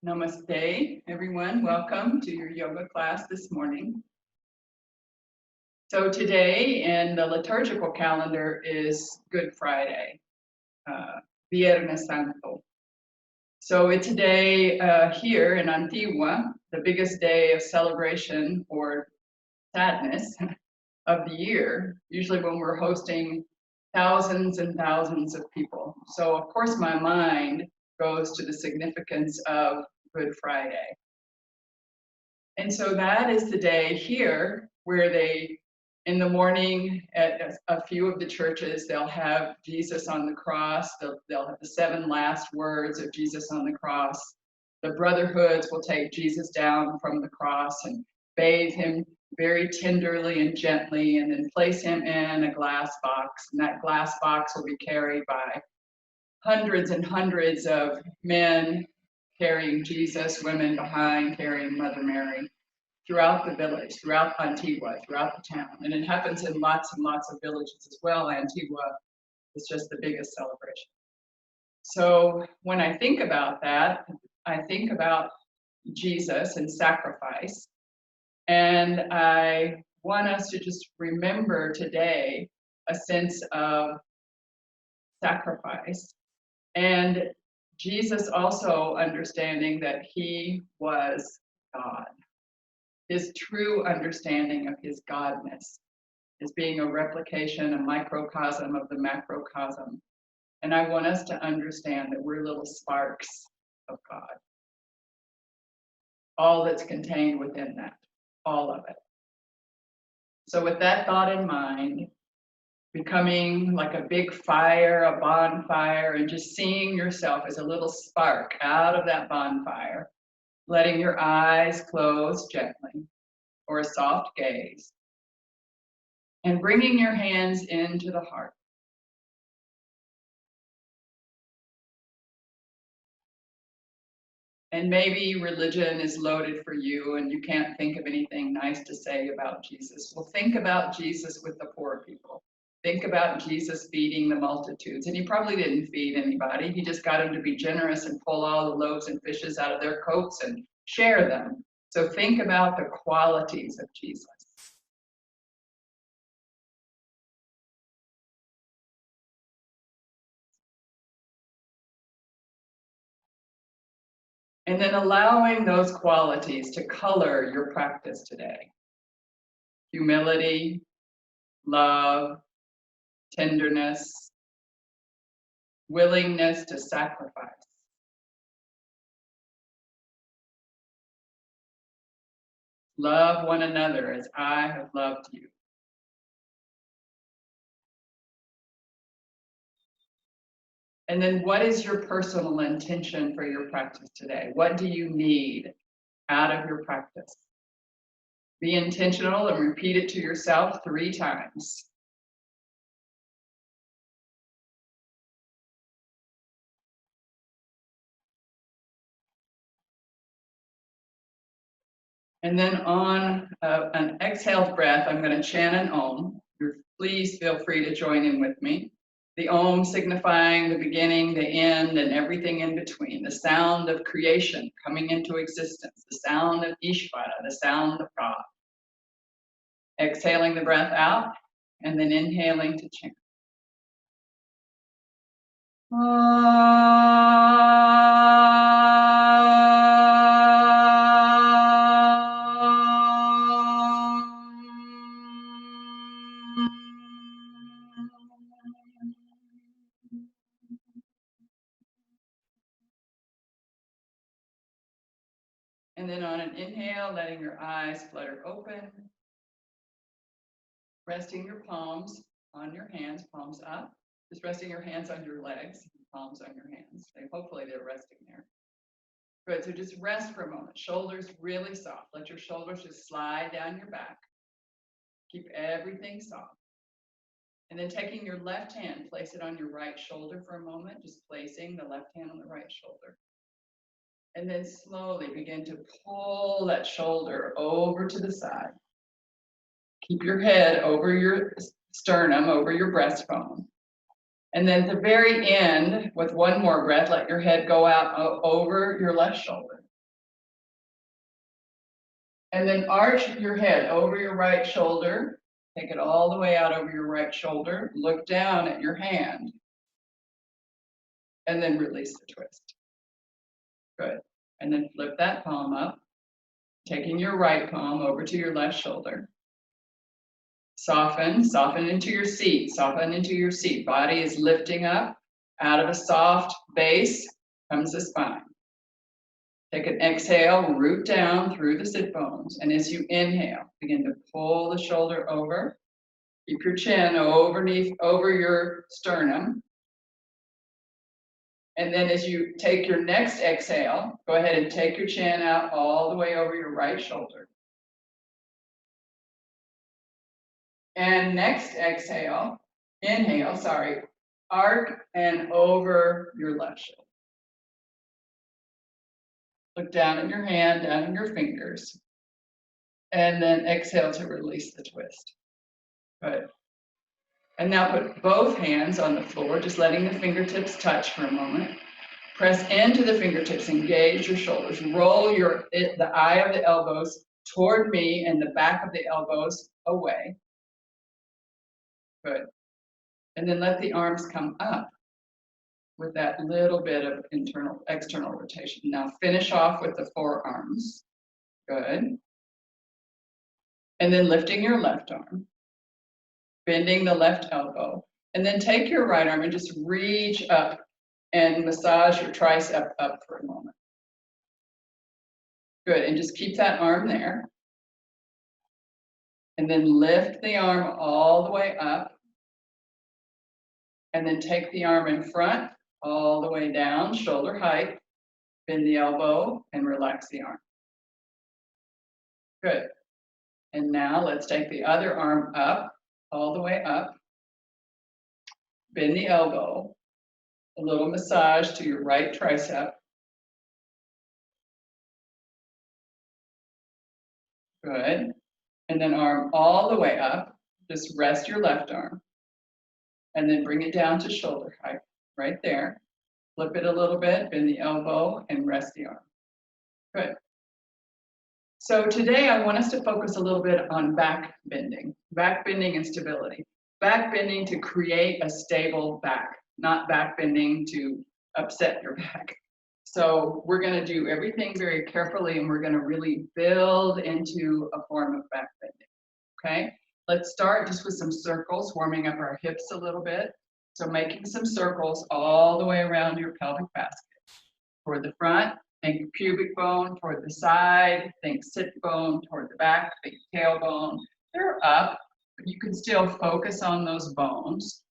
Namaste, everyone. Welcome to your yoga class this morning. So today in the liturgical calendar is Good Friday, Viernes Santo. So it's a day here in Antigua, the biggest day of celebration or sadness of the year, usually when we're hosting thousands and thousands of people. So of course my mind goes to the significance of Good Friday. And so that is the day here where they, in the morning at a few of the churches, they'll have Jesus on the cross. They'll have the 7 last words of Jesus on the cross. The brotherhoods will take Jesus down from the cross and bathe him very tenderly and gently, and then place him in a glass box. And that glass box will be carried by hundreds and hundreds of men carrying Jesus, women behind carrying Mother Mary, throughout the village, throughout Antigua, throughout the town. And it happens in lots and lots of villages as well. Antigua is just the biggest celebration. So when I think about that, I think about Jesus and sacrifice. And I want us to just remember today a sense of sacrifice. And Jesus also understanding that he was God. His true understanding of his godness is being a replication, a microcosm of the macrocosm. And I want us to understand that we're little sparks of God. All that's contained within that, all of it. So with that thought in mind, becoming like a big fire, a bonfire, and just seeing yourself as a little spark out of that bonfire, letting your eyes close gently or a soft gaze, and bringing your hands into the heart. And maybe religion is loaded for you and you can't think of anything nice to say about Jesus. Well, think about Jesus with the poor people. Think about Jesus feeding the multitudes. And he probably didn't feed anybody. He just got them to be generous and pull all the loaves and fishes out of their coats and share them. So think about the qualities of Jesus. And then allowing those qualities to color your practice today. Humility, love, tenderness, willingness to sacrifice. Love one another as I have loved you. And then what is your personal intention for your practice today? What do you need out of your practice? Be intentional and repeat it to yourself 3 times. And then on an exhaled breath, I'm going to chant an Om. Please feel free to join in with me. The Om signifying the beginning, the end, and everything in between. The sound of creation coming into existence. The sound of Ishvara, the sound of God. Exhaling the breath out, and then inhaling to chant. And then on an inhale, letting your eyes flutter open. Resting your palms on your hands, palms up. Just resting your hands on your legs, palms on your hands. Hopefully they're resting there. Good, so just rest for a moment. Shoulders really soft. Let your shoulders just slide down your back. Keep everything soft. And then taking your left hand, place it on your right shoulder for a moment, just placing the left hand on the right shoulder. And then slowly begin to pull that shoulder over to the side. Keep your head over your sternum, over your breastbone. And then at the very end, with one more breath, let your head go out over your left shoulder. And then arch your head over your right shoulder. Take it all the way out over your right shoulder. Look down at your hand. And then release the twist. Good. And then flip that palm up, taking your right palm over to your left shoulder. Soften, soften into your seat, soften into your seat. Body is lifting up. Out of a soft base comes the spine. Take an exhale, root down through the sit bones. And as you inhale, begin to pull the shoulder over. Keep your chin over your sternum. And then as you take your next exhale, go ahead and take your chin out all the way over your right shoulder. And next exhale, inhale, arc and over your left shoulder. Look down at your hand, down at your fingers. And then exhale to release the twist. Good. And now put both hands on the floor, just letting the fingertips touch for a moment. Press into the fingertips, engage your shoulders. Roll the eye of the elbows toward me and the back of the elbows away. Good. And then let the arms come up with that little bit of external rotation. Now finish off with the forearms. Good. And then lifting your left arm, bending the left elbow, and then take your right arm and just reach up and massage your tricep up for a moment. Good, and just keep that arm there. And then lift the arm all the way up. And then take the arm in front, all the way down, shoulder height, bend the elbow, and relax the arm. Good. And now let's take the other arm up, all the way up. Bend the elbow, a little massage to your right tricep. Good. And then arm all the way up. Just rest your left arm. And then bring it down to shoulder height, right there. Flip it a little bit, bend the elbow, and rest the arm. Good. So today I want us to focus a little bit on back bending and stability. Back bending to create a stable back, not back bending to upset your back. So we're going to do everything very carefully, and we're going to really build into a form of back bending. Okay, let's start just with some circles, warming up our hips a little bit. So making some circles all the way around your pelvic basket. Toward the front, think pubic bone. Toward the side, think sit bone. Toward the back, think tailbone. They're up, but you can still focus on those bones.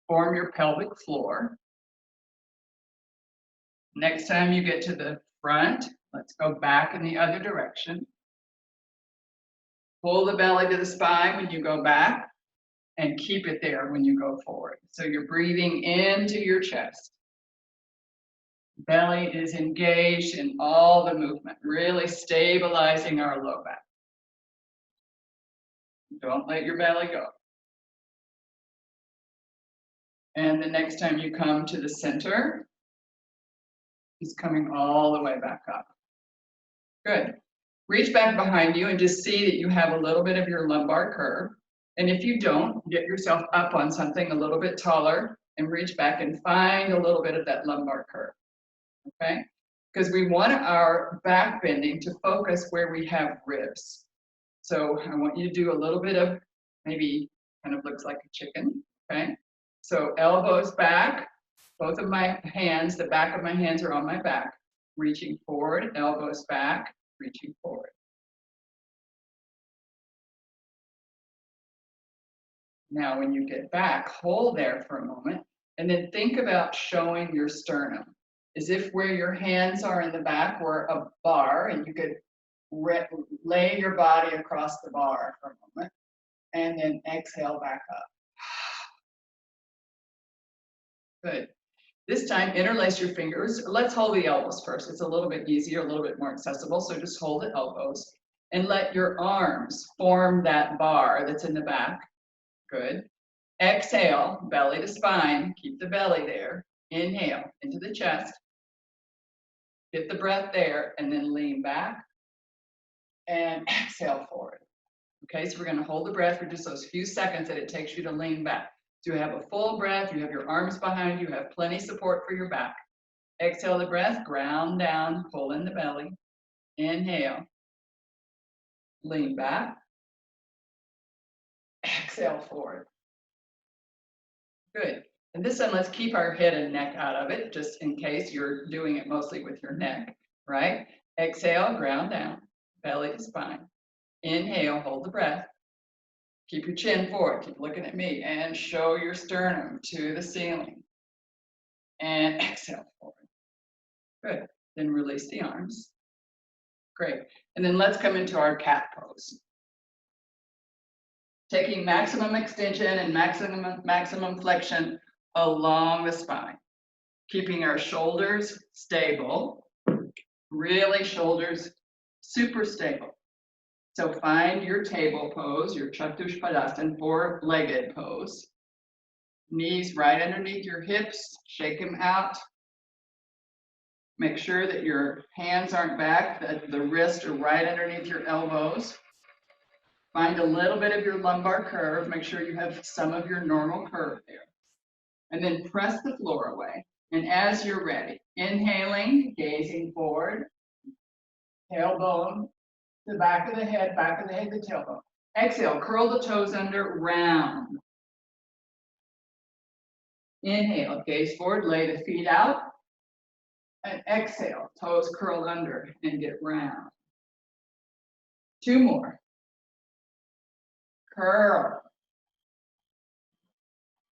Form your pelvic floor. Next time you get to the front, let's go back in the other direction. Pull the belly to the spine when you go back and keep it there when you go forward. So you're breathing into your chest. Belly is engaged in all the movement, really stabilizing our low back. Don't let your belly go. And the next time you come to the center, he's coming all the way back up. Good. Reach back behind you and just see that you have a little bit of your lumbar curve. And if you don't, get yourself up on something a little bit taller and reach back and find a little bit of that lumbar curve. Okay? Because we want our back bending to focus where we have ribs. So I want you to do a little bit of maybe kind of looks like a chicken. Okay? So elbows back, both of my hands, the back of my hands are on my back, reaching forward, elbows back, reaching forward. Now, when you get back, hold there for a moment, and then think about showing your sternum, as if where your hands are in the back were a bar, and you could lay your body across the bar for a moment, and then exhale back up. Good. This time, interlace your fingers. Let's hold the elbows first. It's a little bit easier, a little bit more accessible. So just hold the elbows and let your arms form that bar that's in the back. Good. Exhale, belly to spine. Keep the belly there. Inhale into the chest. Get the breath there and then lean back. and exhale forward. Okay, so we're going to hold the breath for just those few seconds that it takes you to lean back. So you have a full breath, you have your arms behind you, have plenty support for your back. Exhale the breath, ground down, pull in the belly. Inhale, lean back. Exhale forward. Good. And this time, let's keep our head and neck out of it, just in case you're doing it mostly with your neck, right? Exhale, ground down, belly to spine. Inhale, hold the breath. Keep your chin forward, keep looking at me, and show your sternum to the ceiling. And exhale forward. Good. Then release the arms. Great. And then let's come into our cat pose. Taking maximum extension and maximum flexion along the spine. Keeping our shoulders stable. Really shoulders super stable. So find your table pose, your Chatuspadasana, four-legged pose. Knees right underneath your hips, shake them out. Make sure that your hands aren't back, that the wrists are right underneath your elbows. Find a little bit of your lumbar curve. Make sure you have some of your normal curve there. And then press the floor away. And as you're ready, inhaling, gazing forward, tailbone, the back of the head, the tailbone. Exhale, curl the toes under, round. Inhale, gaze forward, lay the feet out. And exhale, toes curl under and get round. Two more. Curl.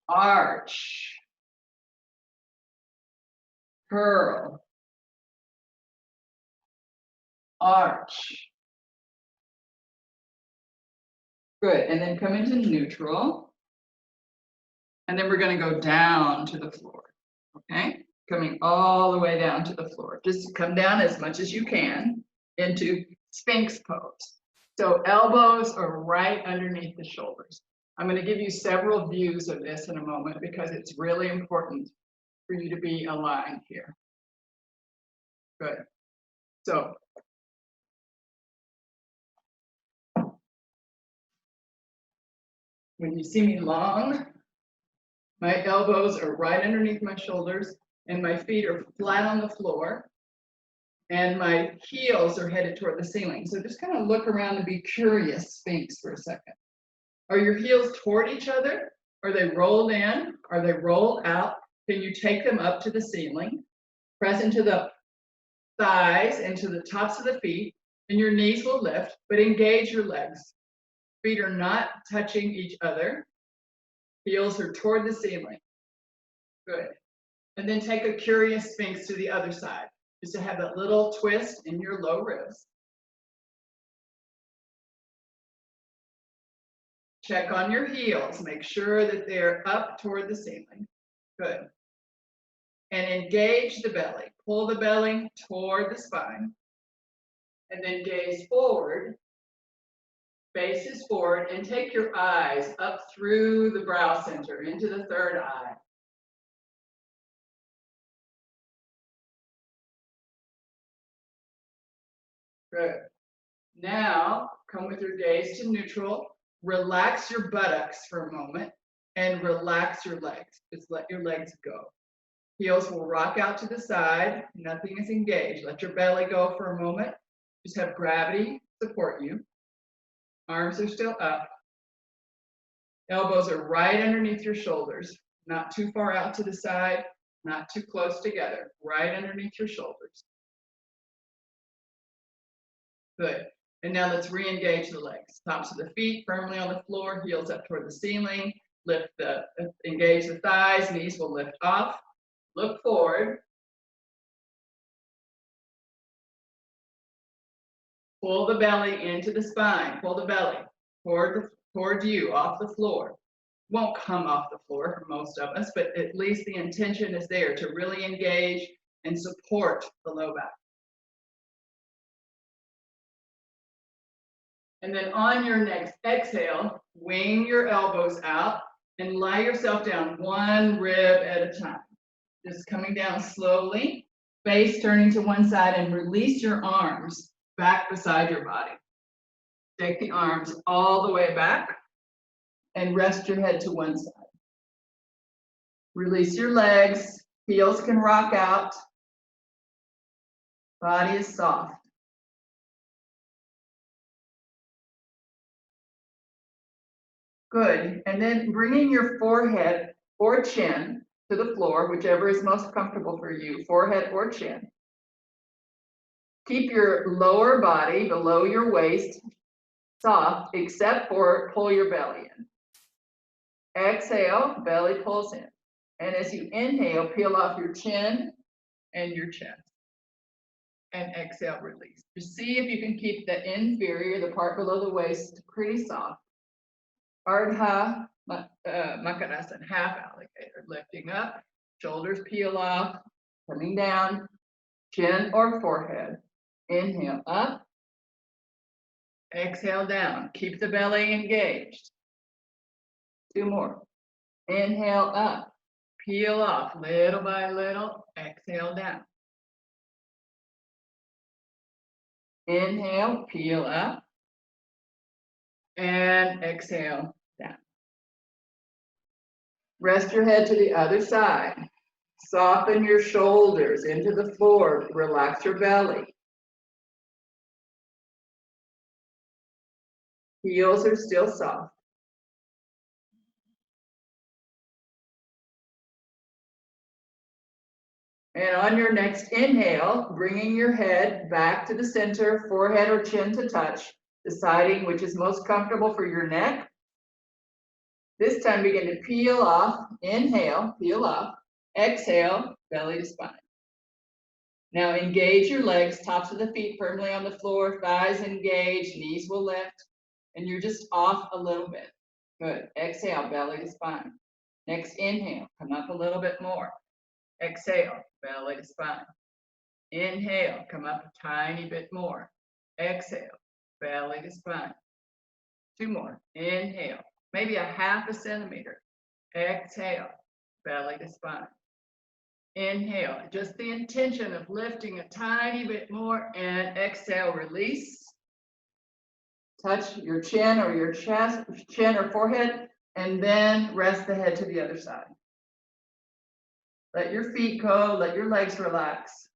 Arch. Curl. Arch. Good, and then come into neutral. And then we're going to go down to the floor, okay? Coming all the way down to the floor. Just come down as much as you can into Sphinx pose. So elbows are right underneath the shoulders. I'm going to give you several views of this in a moment because it's really important for you to be aligned here. Good. So when you see me long, my elbows are right underneath my shoulders and my feet are flat on the floor and my heels are headed toward the ceiling. So just kind of look around and be curious, Sphinx, for a second. Are your heels toward each other? Are they rolled in? Are they rolled out? Can you take them up to the ceiling? Press into the thighs, into the tops of the feet, and your knees will lift, but engage your legs. Feet are not touching each other. Heels are toward the ceiling. Good. And then take a curious Sphinx to the other side, just to have that little twist in your low ribs. Check on your heels. Make sure that they're up toward the ceiling. Good. And engage the belly. Pull the belly toward the spine. And then gaze forward. Faces forward and take your eyes up through the brow center into the third eye. Good. Now, come with your gaze to neutral. Relax your buttocks for a moment and relax your legs. Just let your legs go. Heels will rock out to the side. Nothing is engaged. Let your belly go for a moment. Just have gravity support you. Arms are still up. Elbows are right underneath your shoulders. Not too far out to the side, not too close together. Right underneath your shoulders. Good. And now let's re-engage the legs. Tops of the feet firmly on the floor, heels up toward the ceiling. Engage the thighs, knees will lift off. Look forward. Pull the belly into the spine. Pull the belly toward you, off the floor. Won't come off the floor for most of us, but at least the intention is there to really engage and support the low back. And then on your next exhale, wing your elbows out and lie yourself down one rib at a time. Just coming down slowly, face turning to one side, and release your arms back beside your body. Take the arms all the way back and rest your head to one side. Release your legs, heels can rock out. Body is soft. Good, and then bringing your forehead or chin to the floor, whichever is most comfortable for you, forehead or chin. Keep your lower body below your waist soft, except for pull your belly in. Exhale, belly pulls in. And as you inhale, peel off your chin and your chest. And exhale, release. Just see if you can keep the inferior, the part below the waist, pretty soft. Ardha Makarasana, half alligator, lifting up, shoulders peel off, coming down, chin or forehead. Inhale up, exhale down. Keep the belly engaged. 2 more. Inhale up, peel off little by little, exhale down. Inhale, peel up, and exhale down. Rest your head to the other side. Soften your shoulders into the floor. Relax your belly. Heels are still soft. And on your next inhale, bringing your head back to the center, forehead or chin to touch, deciding which is most comfortable for your neck. This time begin to peel off. Inhale, peel off. Exhale, belly to spine. Now engage your legs, tops of the feet firmly on the floor, thighs engaged, knees will lift, and you're just off a little bit. Good. Exhale, belly to spine. Next inhale, come up a little bit more. Exhale, belly to spine. Inhale, come up a tiny bit more. Exhale, belly to spine. 2 more. Inhale, maybe a half a centimeter. Exhale, belly to spine. Inhale, just the intention of lifting a tiny bit more, and exhale, release. Touch your chin or your chest, chin or forehead, and then rest the head to the other side. Let your feet go, let your legs relax.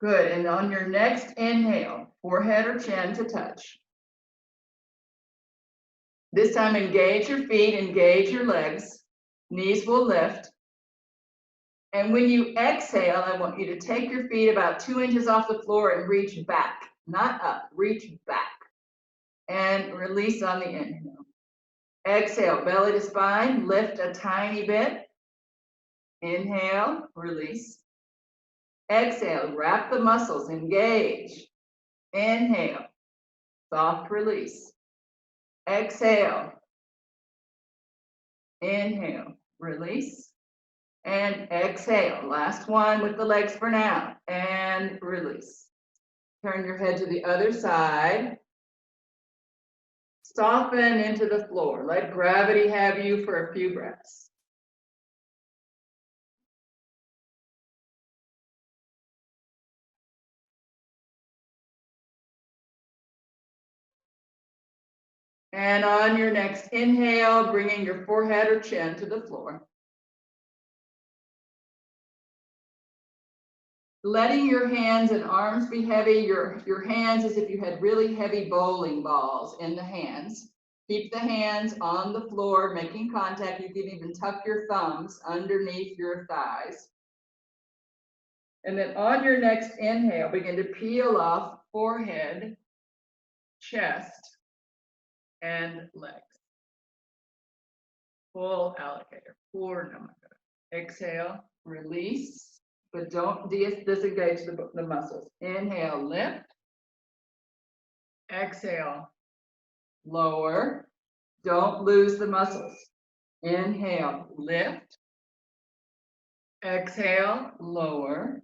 Good, and on your next inhale, forehead or chin to touch. This time engage your feet, engage your legs, knees will lift. And when you exhale, I want you to take your feet about 2 inches off the floor and reach back, not up, reach back. And release on the inhale. Exhale, belly to spine, lift a tiny bit. Inhale, release. Exhale, wrap the muscles, engage. Inhale, soft release. Exhale. Inhale, release. And exhale. Last one with the legs for now. And release. Turn your head to the other side. Soften into the floor. Let gravity have you for a few breaths. And on your next inhale, bringing your forehead or chin to the floor. Letting your hands and arms be heavy. Your hands as if you had really heavy bowling balls in the hands. Keep the hands on the floor, making contact. You can even tuck your thumbs underneath your thighs. And then on your next inhale, begin to peel off forehead, chest, and legs. Full alligator, Purnamaka. Exhale, release, but don't disengage the muscles. Inhale, lift. Exhale, lower. Don't lose the muscles. Inhale, lift. Exhale, lower.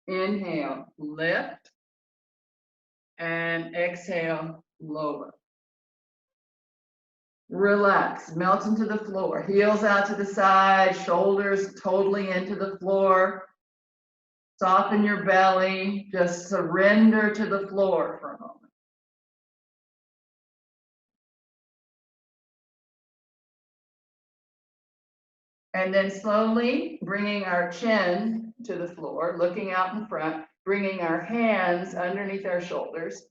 Inhale, lift. And exhale, lower. Relax, melt into the floor. Heels out to the side, shoulders totally into the floor. Soften your belly. Just surrender to the floor for a moment. And then slowly bringing our chin to the floor, looking out in front, bringing our hands underneath our shoulders.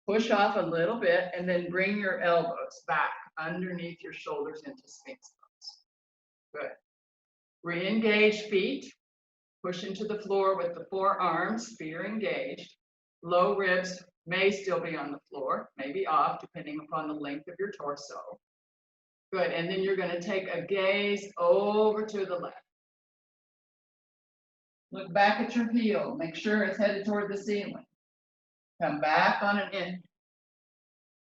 Push off a little bit and then bring your elbows back underneath your shoulders into Sphinx pose. Good. Re-engage feet. Push into the floor with the forearms, spear engaged. Low ribs may still be on the floor, maybe off, depending upon the length of your torso. Good, and then you're going to take a gaze over to the left. Look back at your heel. Make sure it's headed toward the ceiling. Come back on an inhale.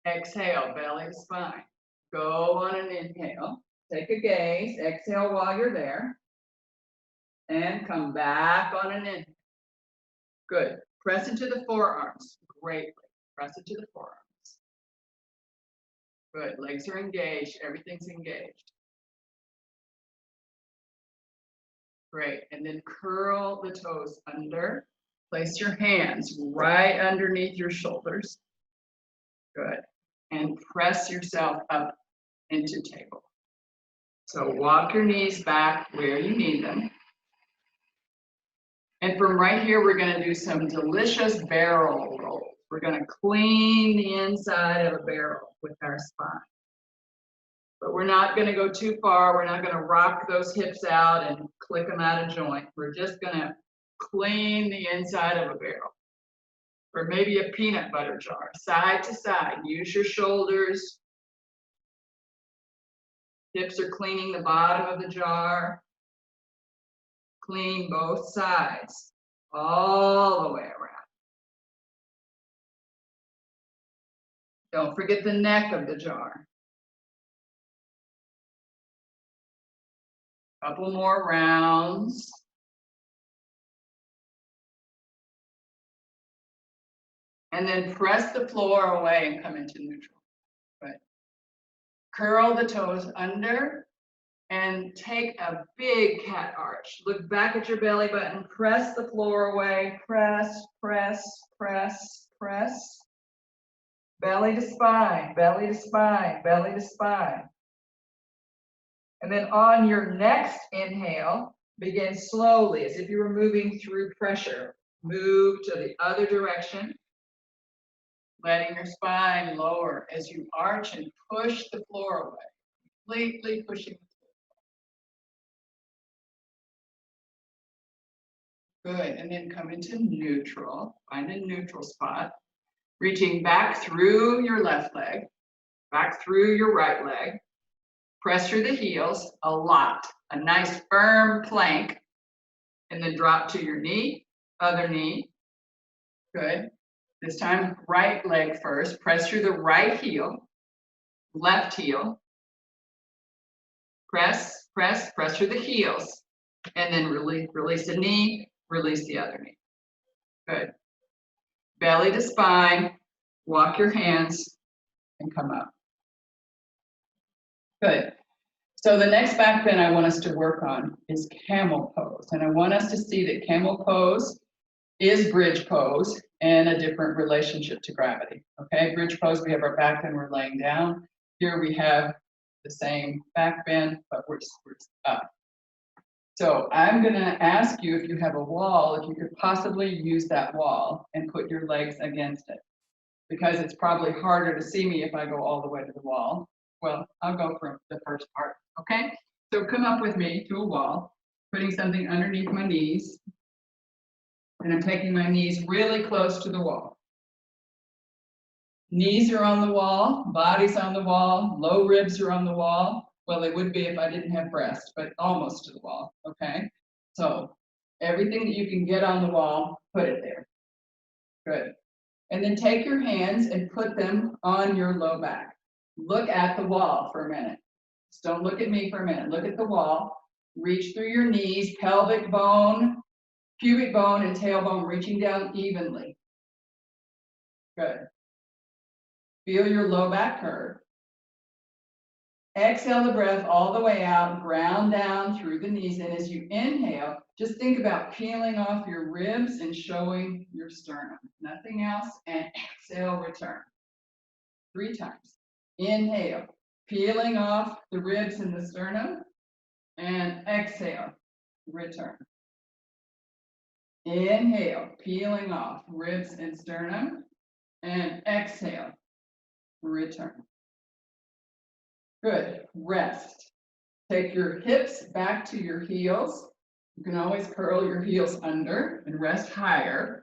Exhale, belly to spine. Go on an inhale. Take a gaze. Exhale while you're there. And come back on an inhale. Good. Press into the forearms. Greatly. Press into the forearms. Good. Legs are engaged. Everything's engaged. Great. And then curl the toes under. Place your hands right underneath your shoulders. Good. And press yourself up into table. So walk your knees back where you need them. And from right here, we're going to do some delicious barrel rolls. We're going to clean the inside of a barrel with our spine. But we're not going to go too far. We're not going to rock those hips out and click them out of joint. We're just going to clean the inside of a barrel. Or maybe a peanut butter jar, side to side. Use your shoulders. Hips are cleaning the bottom of the jar. Clean both sides, all the way around. Don't forget the neck of the jar. Couple more rounds. And then press the floor away and come into neutral. Good. Curl the toes under and take a big cat arch. Look back at your belly button, press the floor away, press, press, press, press. Belly to spine, belly to spine, belly to spine. And then on your next inhale, begin slowly as if you were moving through pressure. Move to the other direction. Letting your spine lower as you arch and push the floor away. Completely pushing the floor. Good, and then come into neutral. Find a neutral spot. Reaching back through your left leg, back through your right leg. Press through the heels a lot. A nice firm plank. And then drop to your knee, other knee. Good. This time, right leg first. Press through the right heel, left heel. Press, press, press through the heels. And then release the knee, release the other knee. Good. Belly to spine. Walk your hands and come up. Good. So the next back bend I want us to work on is camel pose. And I want us to see that camel pose is bridge pose and a different relationship to gravity. Okay, bridge pose, we have our back bend, we're laying down. Here we have the same back bend, but we're up. So I'm gonna ask you, if you have a wall, if you could possibly use that wall and put your legs against it. Because it's probably harder to see me if I go all the way to the wall. Well, I'll go for the first part, okay? So come up with me to a wall, putting something underneath my knees. And I'm taking my knees really close to the wall. Knees are on the wall, body's on the wall, low ribs are on the wall. Well, they would be if I didn't have breast, but almost to the wall, okay? So everything that you can get on the wall, put it there. Good. And then take your hands and put them on your low back. Look at the wall for a minute. Just don't look at me for a minute. Look at the wall. Reach through your knees, pelvic bone, pubic bone, and tailbone reaching down evenly. Good. Feel your low back curve. Exhale the breath all the way out, ground down through the knees. And as you inhale, just think about peeling off your ribs and showing your sternum. Nothing else. And exhale, return. 3 times. Inhale, peeling off the ribs and the sternum. And exhale, return. Inhale, peeling off ribs and sternum. And exhale, return. Good. Rest. Take your hips back to your heels. You can always curl your heels under and rest higher.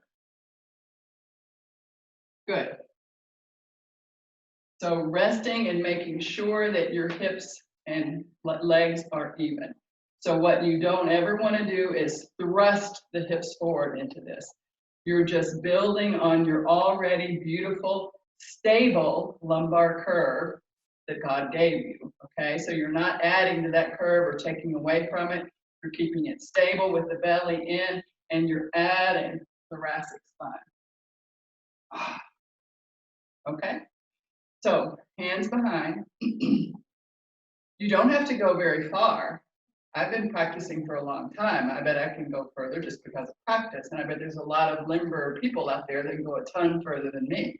Good. So resting and making sure that your hips and legs are even. So what you don't ever want to do is thrust the hips forward into this. You're just building on your already beautiful, stable lumbar curve that God gave you, okay? So you're not adding to that curve or taking away from it. You're keeping it stable with the belly in, and you're adding thoracic spine. Okay? So hands behind. You don't have to go very far. I've been practicing for a long time. I bet I can go further just because of practice. And I bet there's a lot of limber people out there that can go a ton further than me.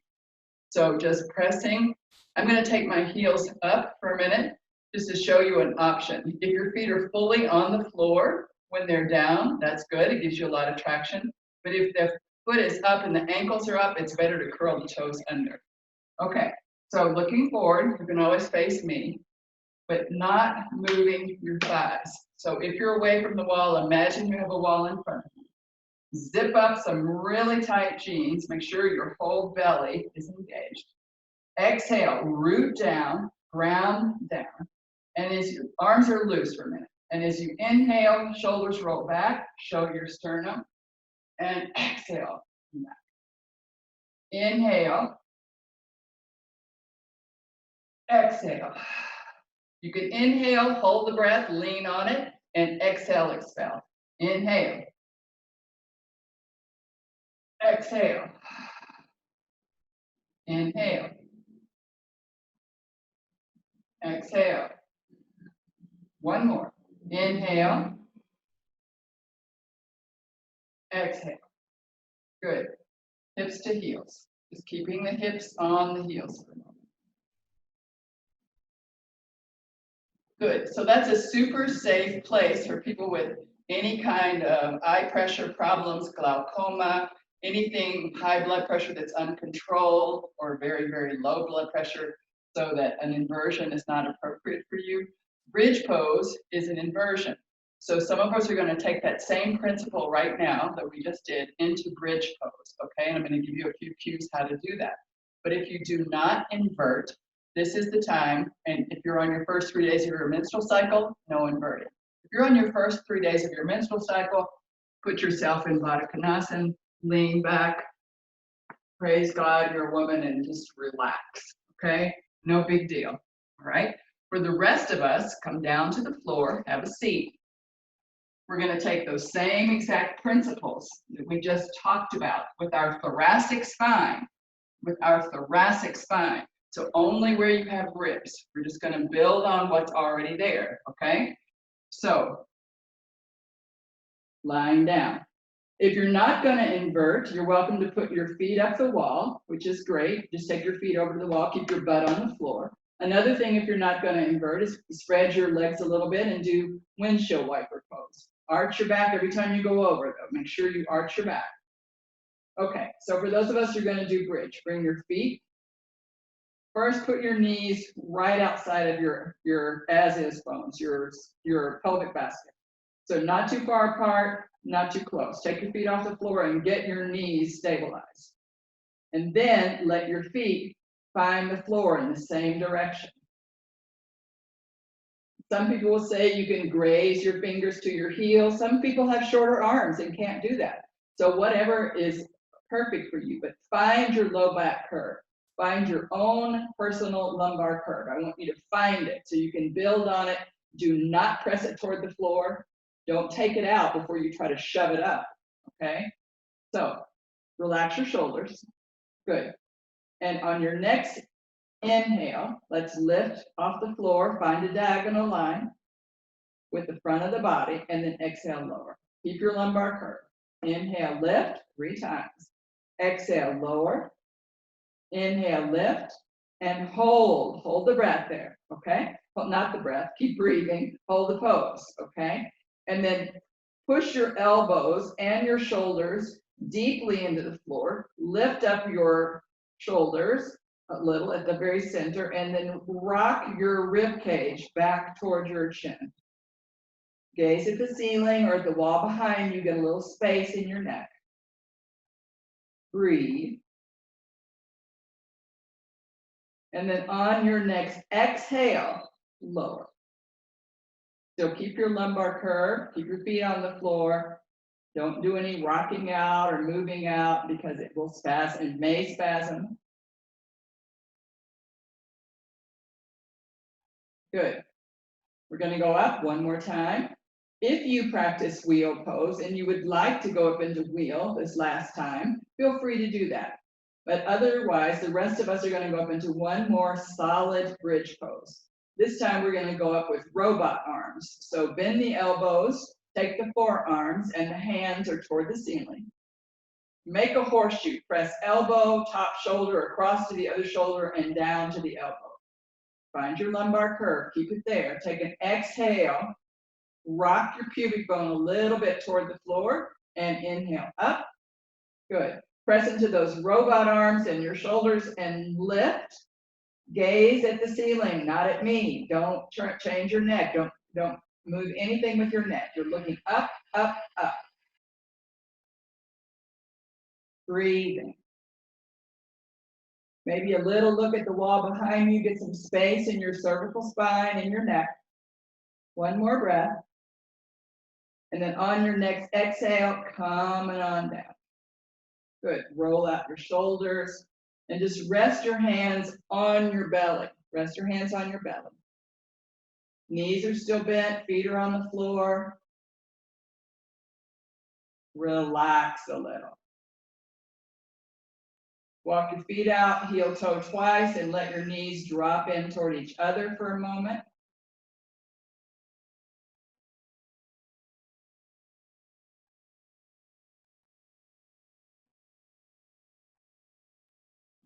So just pressing. I'm going to take my heels up for a minute just to show you an option. If your feet are fully on the floor when they're down, that's good. It gives you a lot of traction. But if the foot is up and the ankles are up, it's better to curl the toes under. Okay, so looking forward, you can always face me, but not moving your thighs. So if you're away from the wall, imagine you have a wall in front of you. Zip up some really tight jeans. Make sure your whole belly is engaged. Exhale, root down, ground down. And as your arms are loose for a minute. And as you inhale, shoulders roll back, show your sternum. And exhale, back. Inhale. Exhale. You can inhale, hold the breath, lean on it, and exhale, expel. Inhale. Exhale. Inhale. Exhale. One more. Inhale. Exhale. Good. Hips to heels. Just keeping the hips on the heels for a moment. Good. So that's a super safe place for people with any kind of eye pressure problems, glaucoma, anything high blood pressure that's uncontrolled or very, very low blood pressure, so that an inversion is not appropriate for you. Bridge pose is an inversion. So some of us are going to take that same principle right now that we just did into bridge pose, okay? And I'm going to give you a few cues how to do that. But if you do not invert, this is the time, and if you're on your first 3 days of your menstrual cycle, no inverting. If you're on your first 3 days of your menstrual cycle, put yourself in Baddha Konasana, lean back, praise God, you're a woman, and just relax, okay? No big deal, all right? For the rest of us, come down to the floor, have a seat. We're going to take those same exact principles that we just talked about with our thoracic spine, So only where you have ribs. We're just going to build on what's already there, okay? So, lying down. If you're not going to invert, you're welcome to put your feet up the wall, which is great. Just take your feet over to the wall, keep your butt on the floor. Another thing, if you're not going to invert, is spread your legs a little bit and do windshield wiper pose. Arch your back every time you go over, though. Make sure you arch your back. Okay, so for those of us who are going to do bridge, bring your feet. First, put your knees right outside of your as-is bones, your pelvic basket. So not too far apart, not too close. Take your feet off the floor and get your knees stabilized. And then let your feet find the floor in the same direction. Some people will say you can graze your fingers to your heels. Some people have shorter arms and can't do that. So whatever is perfect for you, but find your low back curve. Find your own personal lumbar curve. I want you to find it so you can build on it. Do not press it toward the floor. Don't take it out before you try to shove it up, okay? So relax your shoulders. Good. And on your next Inhale, let's lift off the floor, find a diagonal line with the front of the body, and then exhale, lower. Keep your lumbar curve. Inhale, lift 3 times. Exhale, lower. Inhale, lift, and hold. Hold the breath there, okay? Well, not the breath, keep breathing. Hold the pose, okay? And then push your elbows and your shoulders deeply into the floor. Lift up your shoulders a little at the very center, and then rock your rib cage back toward your chin. Gaze at the ceiling or at the wall behind you, get a little space in your neck. Breathe. And then on your next exhale, lower. So keep your lumbar curve, keep your feet on the floor. Don't do any rocking out or moving out because it will spasm, it may spasm. Good. We're going to go up one more time. If you practice wheel pose and you would like to go up into wheel this last time, feel free to do that. But otherwise, the rest of us are going to go up into one more solid bridge pose. This time we're going to go up with robot arms. So bend the elbows, take the forearms, and the hands are toward the ceiling. Make a horseshoe. Press elbow, top shoulder, across to the other shoulder, and down to the elbow. Find your lumbar curve. Keep it there. Take an exhale. Rock your pubic bone a little bit toward the floor, and inhale up. Good. Press into those robot arms and your shoulders and lift. Gaze at the ceiling, not at me. Don't change your neck. Don't move anything with your neck. You're looking up, up, up. Breathing. Maybe a little look at the wall behind you. Get some space in your cervical spine and your neck. One more breath. And then on your next exhale, coming on down. Good. Roll out your shoulders and just rest your hands on your belly. Rest your hands on your belly. Knees are still bent, feet are on the floor. Relax a little. Walk your feet out, heel toe twice, and let your knees drop in toward each other for a moment.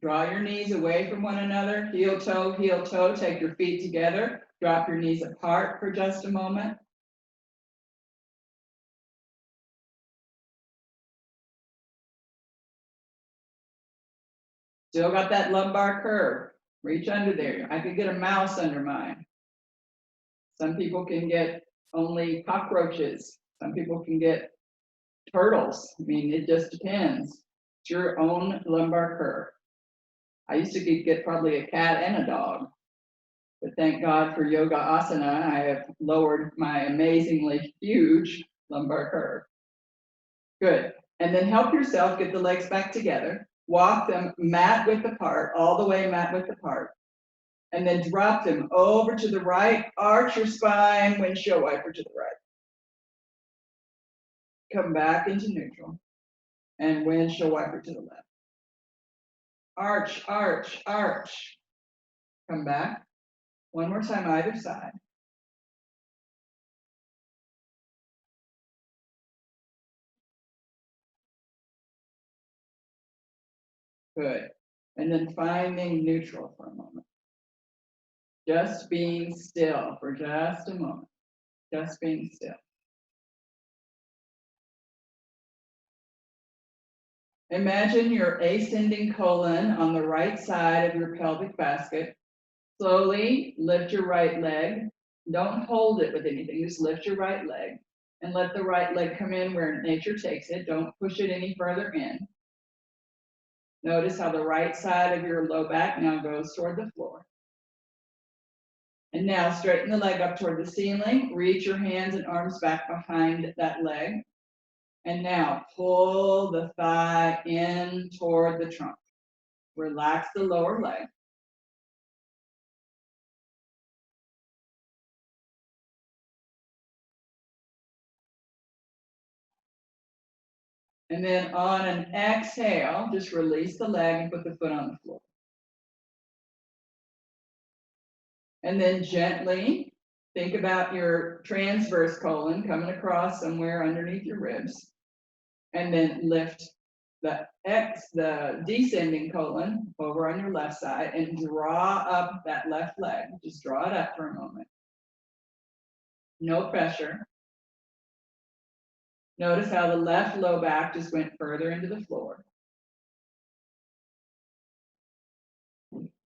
Draw your knees away from one another, heel toe, take your feet together, drop your knees apart for just a moment. Still got that lumbar curve. Reach under there. I could get a mouse under mine. Some people can get only cockroaches. Some people can get turtles. I mean, it just depends. It's your own lumbar curve. I used to get probably a cat and a dog, but thank God for yoga asana, I have lowered my amazingly huge lumbar curve. Good. And then help yourself get the legs back together. Walk them mat width apart, all the way mat width apart. And then drop them over to the right, arch your spine, windshield wiper to the right. Come back into neutral and windshield wiper to the left. Arch, arch, arch. Come back. One more time either side. Good. And then finding neutral for a moment. Just being still for just a moment. Just being still. Imagine your ascending colon on the right side of your pelvic basket. Slowly lift your right leg. Don't hold it with anything, just lift your right leg and let the right leg come in where nature takes it. Don't push it any further in. Notice how the right side of your low back now goes toward the floor. And now straighten the leg up toward the ceiling. Reach your hands and arms back behind that leg. And now pull the thigh in toward the trunk. Relax the lower leg. And then on an exhale, just release the leg and put the foot on the floor. And then gently think about your transverse colon coming across somewhere underneath your ribs. And then lift the descending colon over on your left side and draw up that left leg. Just draw it up for a moment. No pressure. Notice how the left low back just went further into the floor.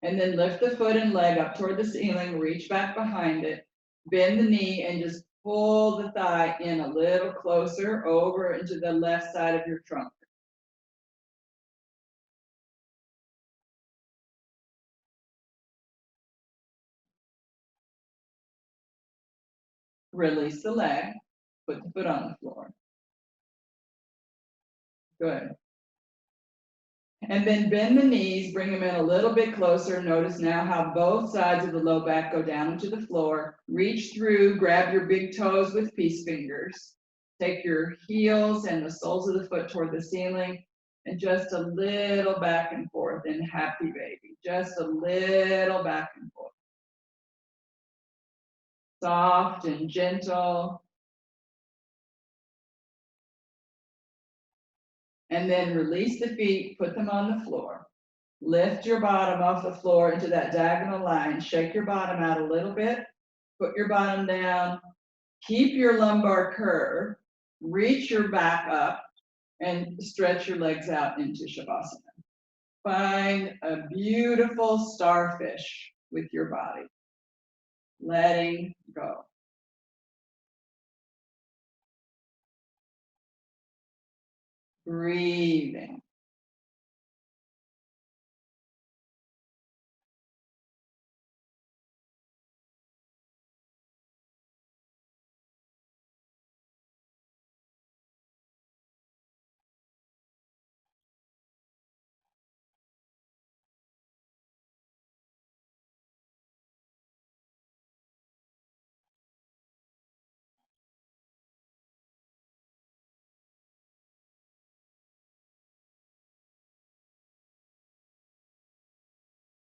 And then lift the foot and leg up toward the ceiling, reach back behind it, bend the knee and just pull the thigh in a little closer over into the left side of your trunk. Release the leg, put the foot on the floor. Good. And then bend the knees, bring them in a little bit closer. Notice now how both sides of the low back go down into the floor. Reach through, grab your big toes with peace fingers. Take your heels and the soles of the foot toward the ceiling and just a little back and forth in happy baby. Just a little back and forth. Soft and gentle. And then release the feet, put them on the floor. Lift your bottom off the floor into that diagonal line. Shake your bottom out a little bit. Put your bottom down. Keep your lumbar curve. Reach your back up and stretch your legs out into Shavasana. Find a beautiful starfish with your body. Letting go. Breathing.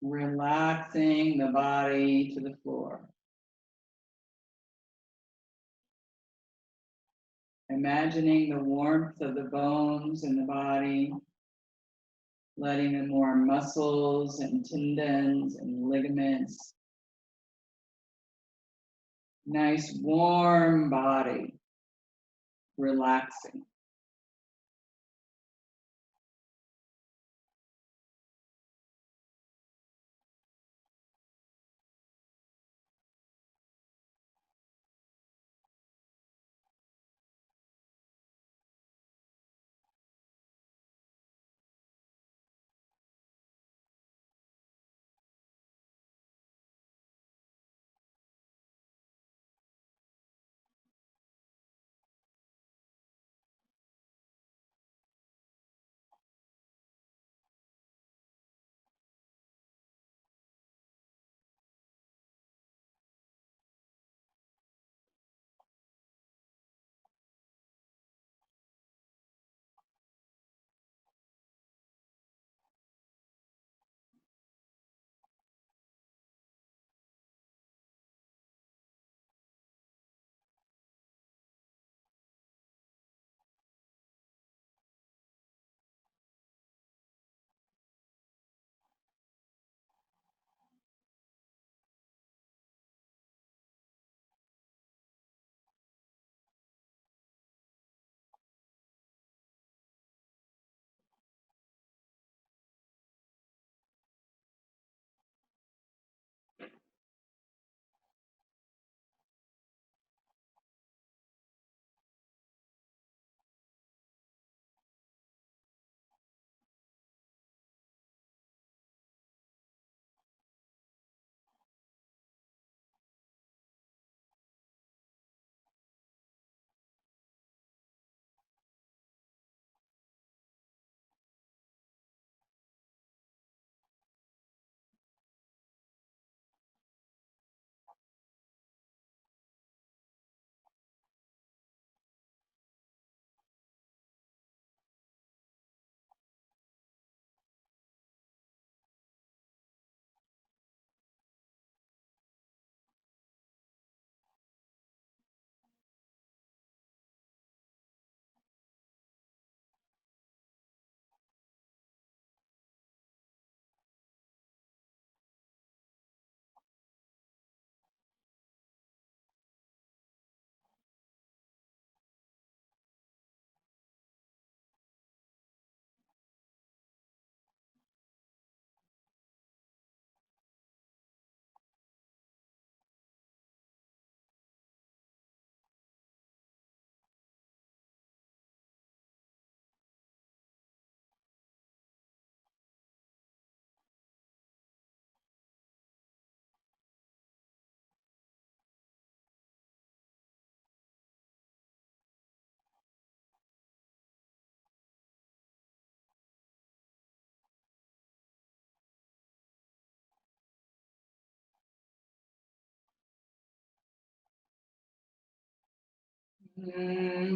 Relaxing the body to the floor. Imagining the warmth of the bones in the body, letting in more muscles and tendons and ligaments. Nice warm body, relaxing.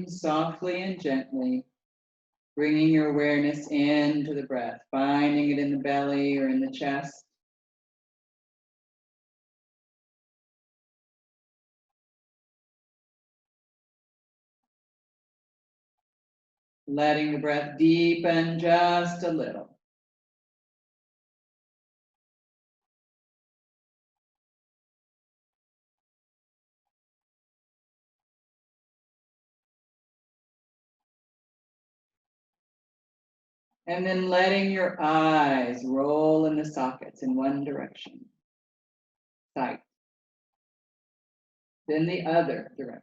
Softly and gently, bringing your awareness into the breath, finding it in the belly or in the chest. Letting the breath deepen just a little. And then letting your eyes roll in the sockets in one direction. Sight. Then the other direction.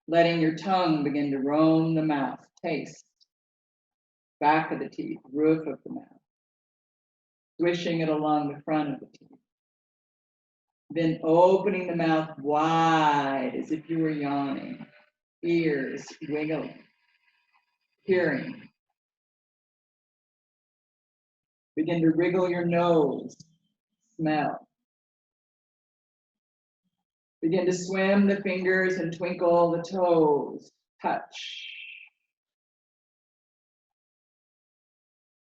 Letting your tongue begin to roam the mouth. Taste. Back of the teeth, roof of the mouth. Swishing it along the front of the teeth. Then opening the mouth wide as if you were yawning. Ears wiggling. Hearing. Begin to wriggle your nose. Smell. Begin to swim the fingers and twinkle the toes. Touch.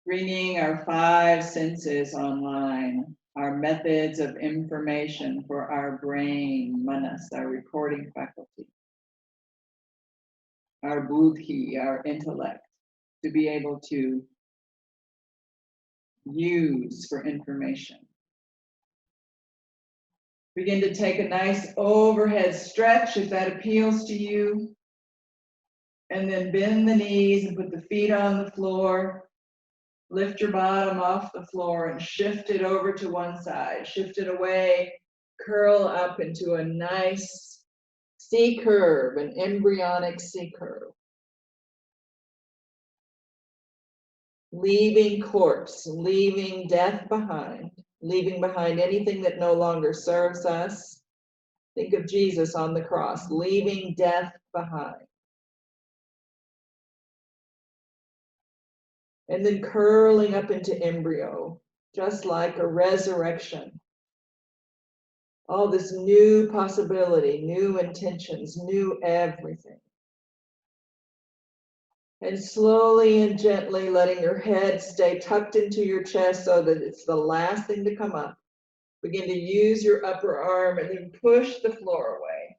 Bringing our 5 senses online, our methods of information for our brain, manas, our recording faculty, our buddhi, our intellect, to be able to use for information. Begin to take a nice overhead stretch if that appeals to you. And then bend the knees and put the feet on the floor. Lift your bottom off the floor and shift it over to one side. Shift it away. Curl up into a nice C curve, an embryonic C curve. Leaving corpse, leaving death behind, leaving behind anything that no longer serves us. Think of Jesus on the cross, leaving death behind. And then curling up into embryo, just like a resurrection. All this new possibility, new intentions, new everything. And slowly and gently letting your head stay tucked into your chest so that it's the last thing to come up. Begin to use your upper arm and then push the floor away.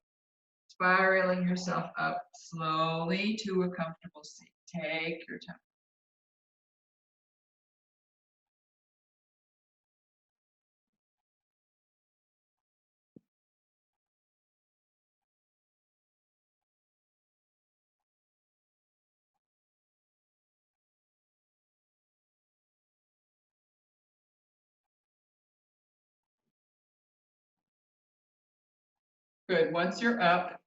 Spiraling yourself up slowly to a comfortable seat. Take your time. Good. Once you're up,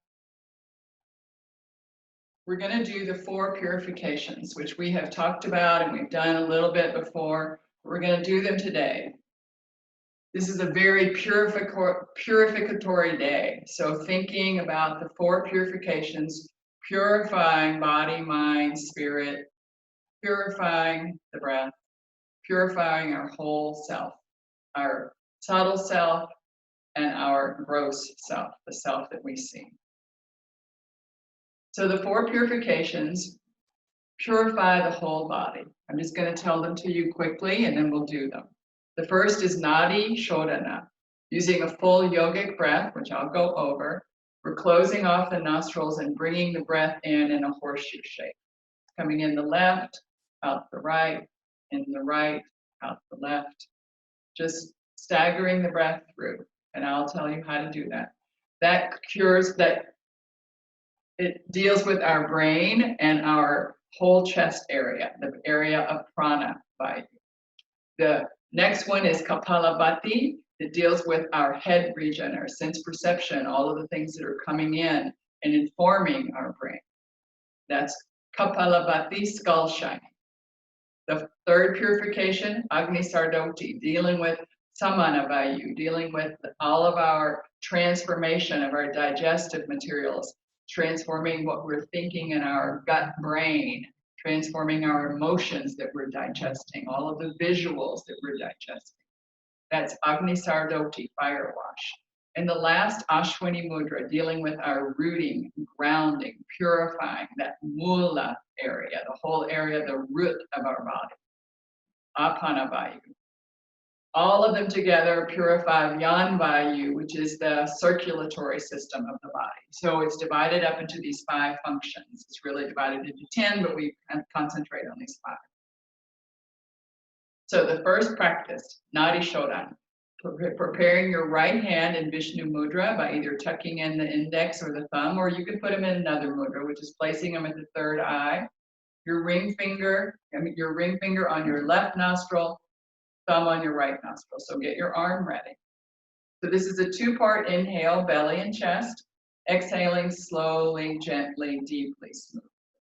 we're going to do the 4 purifications, which we have talked about and we've done a little bit before. We're going to do them today. This is a very purificatory day. So thinking about the 4 purifications, purifying body, mind, spirit, purifying the breath, purifying our whole self, our subtle self and our gross self, the self that we see. So the 4 purifications purify the whole body. I'm just going to tell them to you quickly and then we'll do them. The first is Nadi Shodhana, using a full yogic breath, which I'll go over. We're closing off the nostrils and bringing the breath in a horseshoe shape. Coming in the left, out the right, in the right, out the left. Just staggering the breath through, and I'll tell you how to do that. That cures, that it deals with our brain and our whole chest area, the area of prana vayu. The next one is Kapalabhati. It deals with our head region, our sense perception, all of the things that are coming in and informing our brain. That's Kapalabhati, skull shining. The third purification, Agni Sardoti, dealing with Samana Vayu, dealing with all of our transformation of our digestive materials, transforming what we're thinking in our gut brain, transforming our emotions that we're digesting, all of the visuals that we're digesting. That's Agni Sardoti, fire wash. And the last Ashwini Mudra, dealing with our rooting, grounding, purifying that mula area, the whole area, the root of our body. Apanavayu. All of them together purify Vyanvayu, which is the circulatory system of the body. So it's divided up into these 5 functions. It's really divided into 10, but we concentrate on these 5. So the first practice, Nadi Shodan, preparing your right hand in Vishnu Mudra by either tucking in the index or the thumb, or you can put them in another mudra, which is placing them at the third eye. Your ring finger on your left nostril, thumb on your right nostril. So get your arm ready. So this is a 2-part inhale, belly and chest, exhaling slowly, gently, deeply, smooth.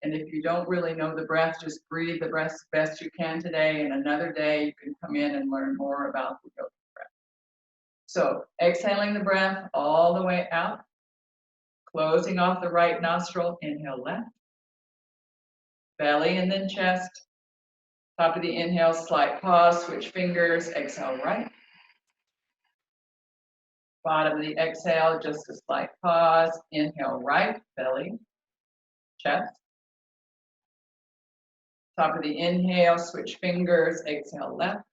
And if you don't really know the breath, just breathe the breath best you can today, and another day you can come in and learn more about the yoga breath. So exhaling the breath all the way out, closing off the right nostril, inhale left, belly and then chest. Top of the inhale, slight pause, switch fingers, exhale right. Bottom of the exhale, just a slight pause, inhale right, belly, chest. Top of the inhale, switch fingers, exhale left.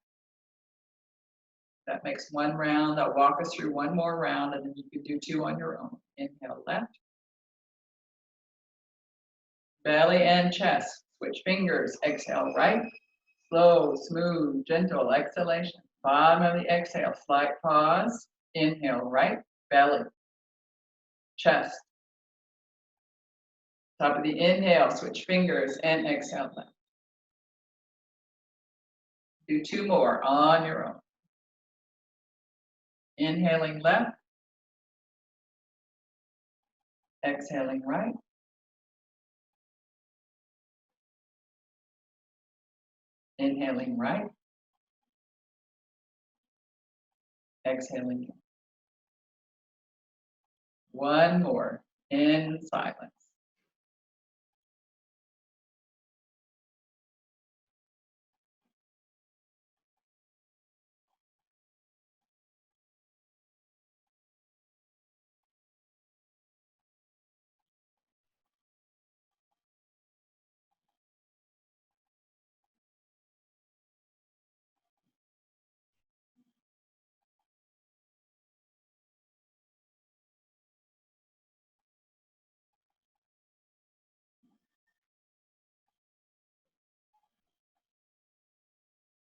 That makes 1 round. I'll walk us through 1 more round, and then you can do 2 on your own. Inhale left. Belly and chest, switch fingers, exhale right. Slow, smooth, gentle exhalation. Bottom of the exhale, slight pause. Inhale right, belly, chest. Top of the inhale, switch fingers and exhale left. Do 2 more on your own. Inhaling left, exhaling right. Inhaling right, exhaling. 1 more in silence.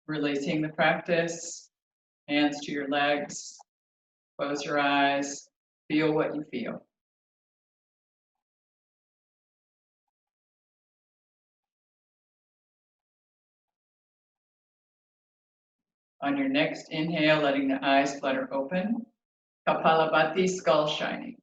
Releasing the practice, hands to your legs, close your eyes, feel what you feel. On your next inhale, letting the eyes flutter open, Kapalabhati, skull shining.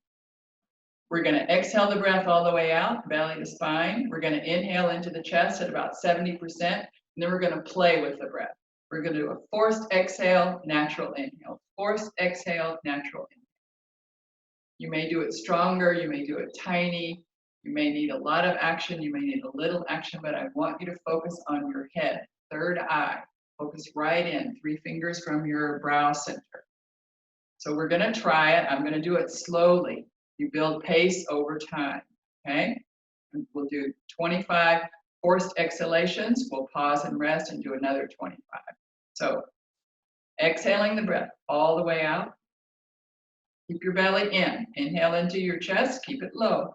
We're going to exhale the breath all the way out, belly to spine. We're going to inhale into the chest at about 70%, and then we're going to play with the breath. We're going to do a forced exhale, natural inhale. Forced exhale, natural inhale. You may do it stronger, you may do it tiny, you may need a lot of action, you may need a little action, but I want you to focus on your head, third eye. Focus right in, 3 fingers from your brow center. So we're going to try it. I'm going to do it slowly. You build pace over time, okay? And we'll do 25 forced exhalations. We'll pause and rest and do another 25. So exhaling the breath all the way out. Keep your belly in. Inhale into your chest. Keep it low.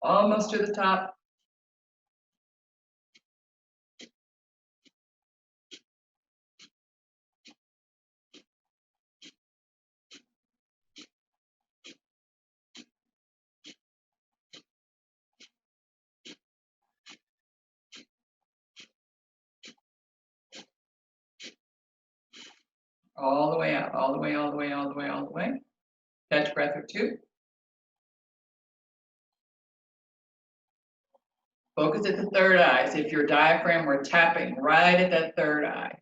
Almost to the top. All the way out, all the way, all the way, all the way, all the way. Catch breath or 2. Focus at the third eye. See if your diaphragm were tapping right at that third eye.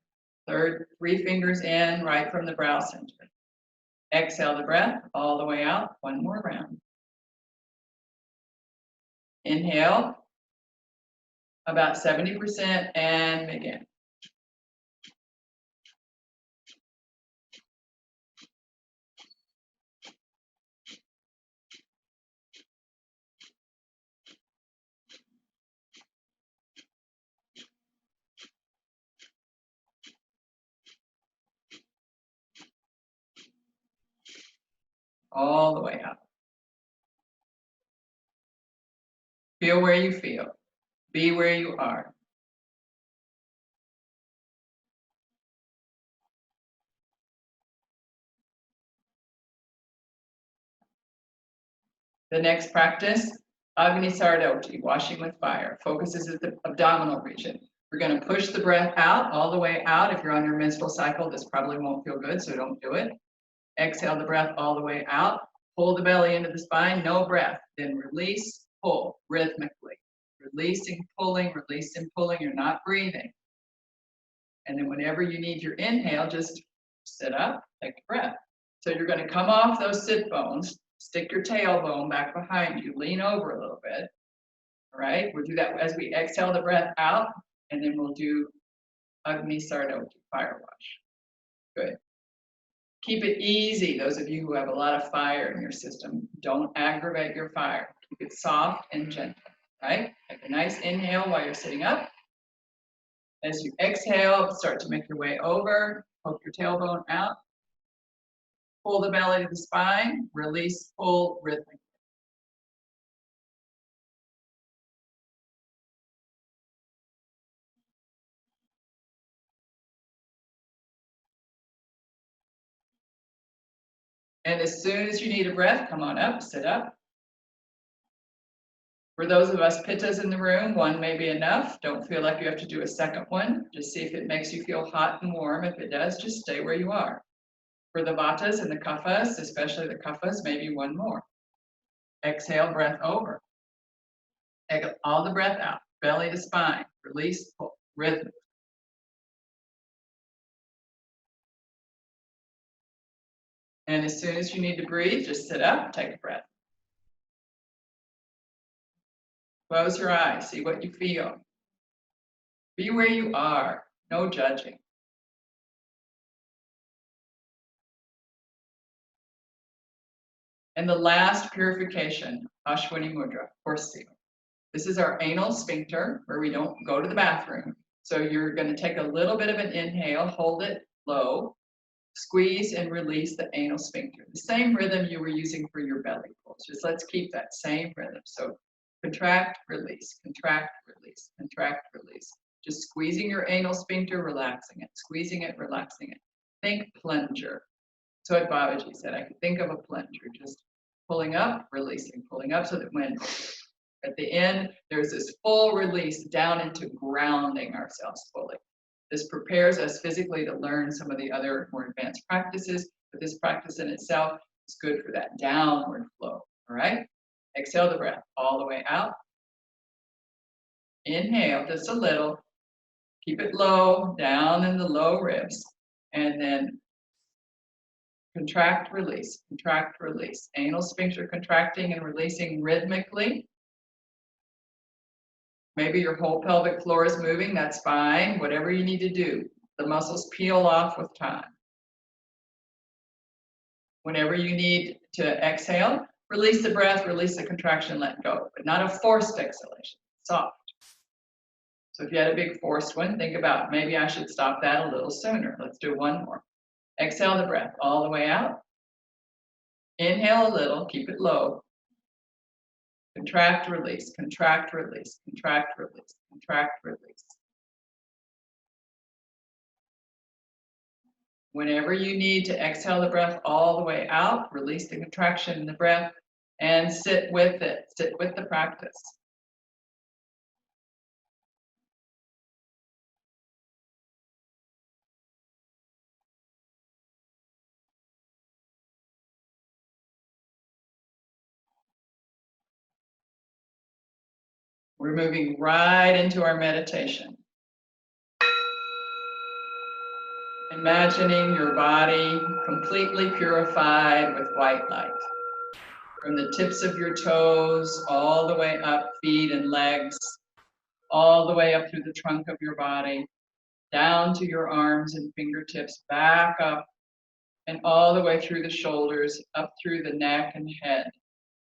3 fingers in, right from the brow center. Exhale the breath all the way out. 1 more round. Inhale, about 70%, and begin. all the way up. Feel where you feel. Be where you are. The next practice, Agni Sardoti, washing with fire, focuses at the abdominal region. We're going to push the breath out, all the way out. If you're on your menstrual cycle, this probably won't feel good, so don't do it. Exhale the breath all the way out. Pull the belly into the spine, no breath. Then release, pull rhythmically. Releasing, pulling, you're not breathing. And then whenever you need your inhale, just sit up, take a breath. So you're going to come off those sit bones, stick your tailbone back behind you, lean over a little bit. All right, we'll do that as we exhale the breath out, and then we'll do Agni Sardoti, fire wash. Good. Keep it easy, those of you who have a lot of fire in your system. Don't aggravate your fire. Keep it soft and gentle, right? Take a nice inhale while you're sitting up. As you exhale, start to make your way over. Poke your tailbone out. Pull the belly to the spine. Release, pull, rhythmically. And as soon as you need a breath, come on up, sit up. For those of us pittas in the room, one may be enough. Don't feel like you have to do a second one. Just see if it makes you feel hot and warm. If it does, just stay where you are. For the vatas and the kaphas, especially the kaphas, maybe one more. Exhale, breath over. Take all the breath out, belly to spine. Release, pull, rhythm. And as soon as you need to breathe, just sit up, take a breath. Close your eyes, see what you feel. Be where you are, no judging. And the last purification, Ashwini Mudra, horse seal. This is our anal sphincter where we don't go to the bathroom. So you're going to take a little bit of an inhale, hold it low, squeeze and release the anal sphincter. The same rhythm you were using for your belly pulls. Just let's keep that same rhythm. So contract, release, contract, release, contract, release. Just squeezing your anal sphincter, relaxing it, squeezing it, relaxing it. Think plunger. So what Babaji said, I could think of a plunger, just pulling up, releasing, pulling up so that when at the end, there's this full release down into grounding ourselves fully. This prepares us physically to learn some of the other more advanced practices, but this practice in itself is good for that downward flow, all right? Exhale the breath all the way out. Inhale just a little. Keep it low, down in the low ribs, and then contract, release, contract, release. Anal sphincter contracting and releasing rhythmically. Maybe your whole pelvic floor is moving, that's fine. Whatever you need to do, the muscles peel off with time. Whenever you need to exhale, release the breath, release the contraction, let go, but not a forced exhalation, soft. So if you had a big forced one, think about maybe I should stop that a little sooner. Let's do one more. Exhale the breath all the way out. Inhale a little, keep it low. Contract, release, contract, release, contract, release, contract, release. Whenever you need to exhale the breath all the way out, release the contraction in the breath and sit with it, sit with the practice. We're moving right into our meditation. Imagining your body completely purified with white light. From the tips of your toes, all the way up, feet and legs, all the way up through the trunk of your body, down to your arms and fingertips, back up, and all the way through the shoulders, up through the neck and head.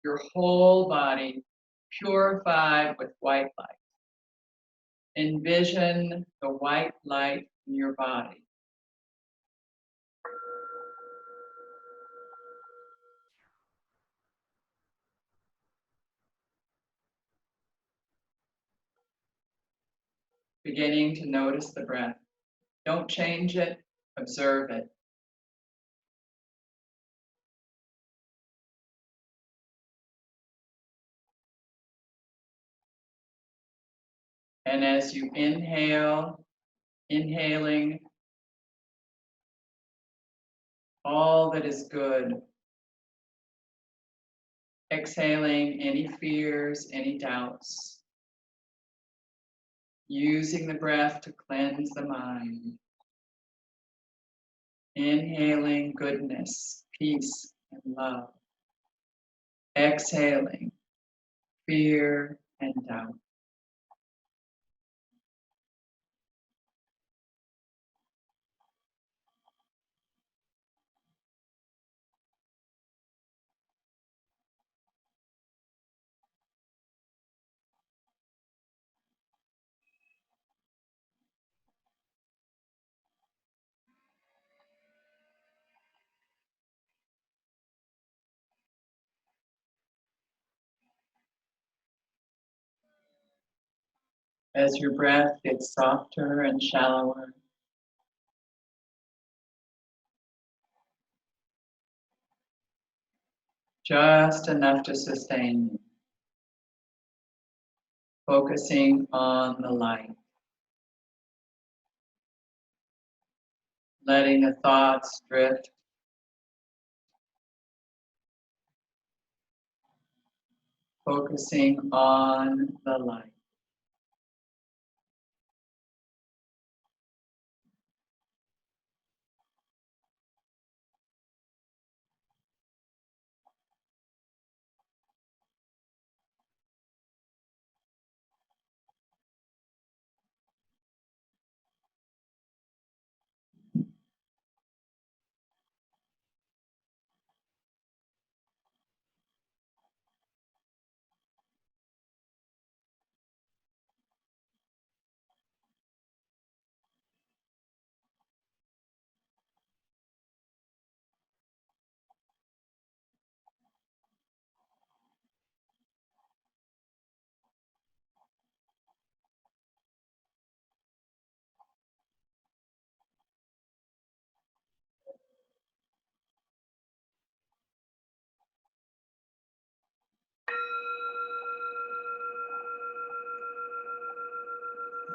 Your whole body purified with white light. Envision the white light in your body. beginning to notice the breath. Don't change it, observe it. And as you inhale, inhaling all that is good. Exhaling any fears, any doubts. Using the breath to cleanse the mind. Inhaling goodness, peace, and love. Exhaling fear and doubt. As your breath gets softer and shallower, just enough to sustain you. Focusing on the light. Letting the thoughts drift. Focusing on the light.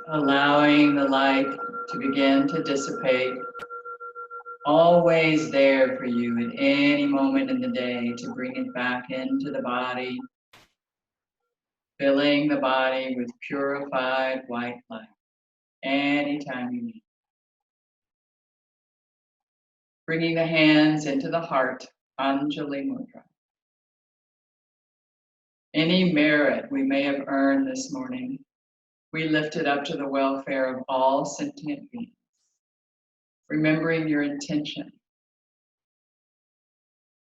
Allowing the light to begin to dissipate. Always there for you at any moment in the day to bring it back into the body. Filling the body with purified white light anytime you need. Bringing the hands into the heart, Anjali Mudra. Any merit we may have earned this morning, we lift it up to the welfare of all sentient beings. Remembering your intention.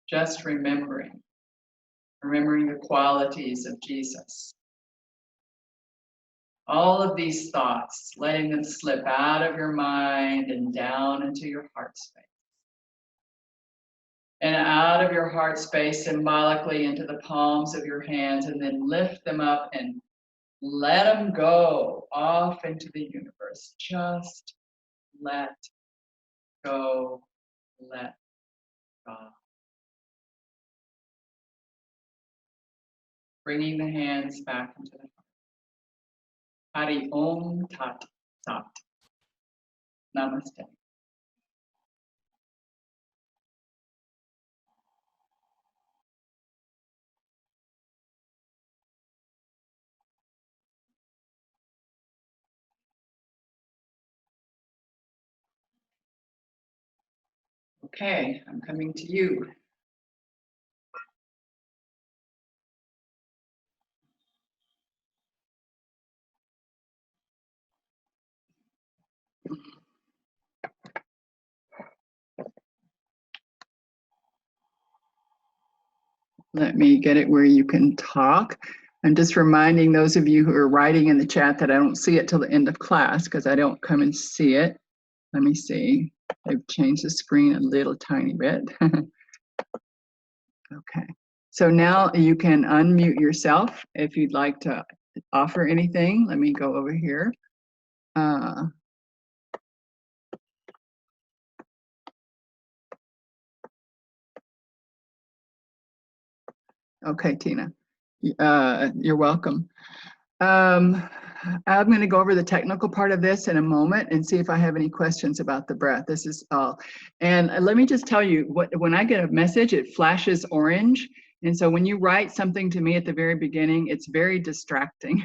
Just remembering the qualities of Jesus. All of these thoughts, letting them slip out of your mind and down into your heart space. And out of your heart space symbolically into the palms of your hands, and then lift them up and let them go off into the universe. Just let go, let God. Bringing the hands back into the heart. Hari Om Tat Sat. Namaste. Okay, I'm coming to you. Let me get it where you can talk. I'm just reminding those of you who are writing in the chat that I don't see it till the end of class because I don't come and see it. Let me see. They've changed the screen a little tiny bit. Okay. So now you can unmute yourself if you'd like to offer anything. Let me go over here. Okay, Tina, you're welcome. I'm going to go over the technical part of this in a moment and see if I have any questions about the breath. This is all. And let me just tell you, when I get a message, it flashes orange. And so when you write something to me at the very beginning, it's very distracting,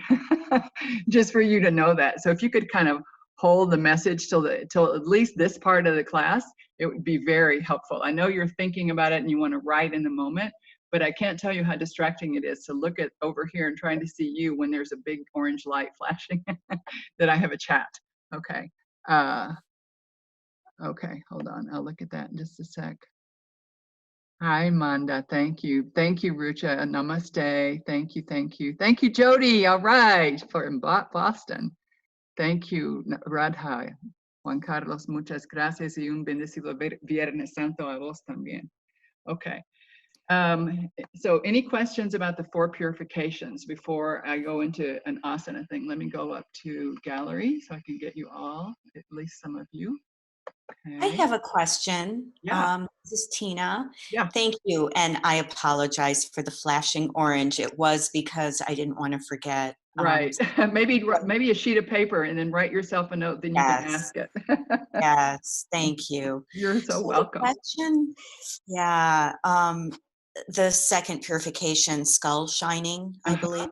just for you to know that. So if you could kind of hold the message till at least this part of the class, it would be very helpful. I know you're thinking about it and you want to write in the moment, but I can't tell you how distracting it is to look at over here and trying to see you when there's a big orange light flashing that I have a chat. Okay. Okay, hold on. I'll look at that in just a sec. Hi, Manda. Thank you. Thank you, Rucha. Namaste. Thank you. Thank you. Thank you, Jody. All right. In Boston. Thank you, Radha. Juan Carlos, muchas gracias y un bendecido Viernes Santo a vos también. Okay. So any questions about the 4 purifications before I go into an asana thing? Let me go up to gallery so I can get you all, at least some of you. I have a question. Yeah. This is Tina. Yeah. Thank you. And I apologize for the flashing orange. It was because I didn't want to forget. Right. Maybe a sheet of paper and then write yourself a note, then you can ask it. Yes. Thank you. You're so welcome. Question? Yeah. The second purification, skull shining, I believe.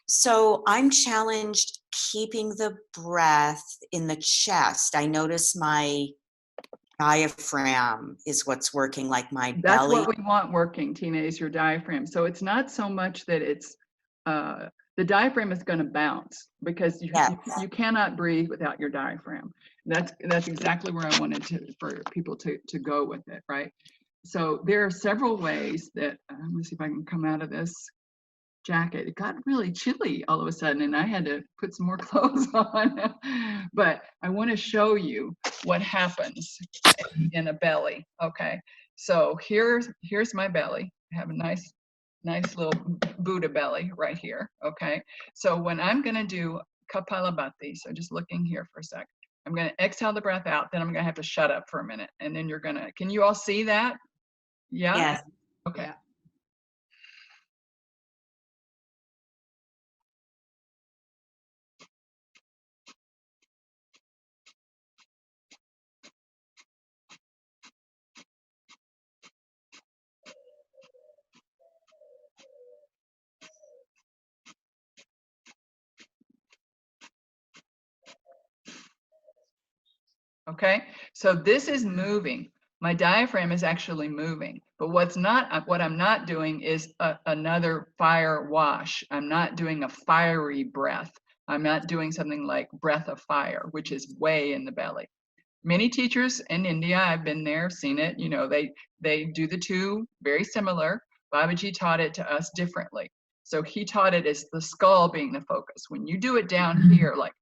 So I'm challenged keeping the breath in the chest. I notice my diaphragm is what's working, like my belly. That's what we want working, Tina, is your diaphragm. So it's not so much that it's, the diaphragm is going to bounce because you cannot breathe without your diaphragm. That's exactly where I wanted for people to go with it, right? So there are several ways that, let me see if I can come out of this jacket. It got really chilly all of a sudden and I had to put some more clothes on. But I want to show you what happens in a belly. Okay, so here's my belly. I have a nice little Buddha belly right here. Okay, so when I'm going to do Kapalabhati, so just looking here for a sec, I'm going to exhale the breath out, then I'm going to have to shut up for a minute, and then you're going to, can you all see that? Yeah? Yes. Okay. Yeah. Okay, so this is moving. My diaphragm is actually moving, but what I'm not doing is another fire wash. I'm not doing a fiery breath. I'm not doing something like breath of fire, which is way in the belly. Many teachers in India, I've been there, seen it, you know, they do the two very similar. Babaji taught it to us differently. So he taught it as the skull being the focus. When you do it down here, like,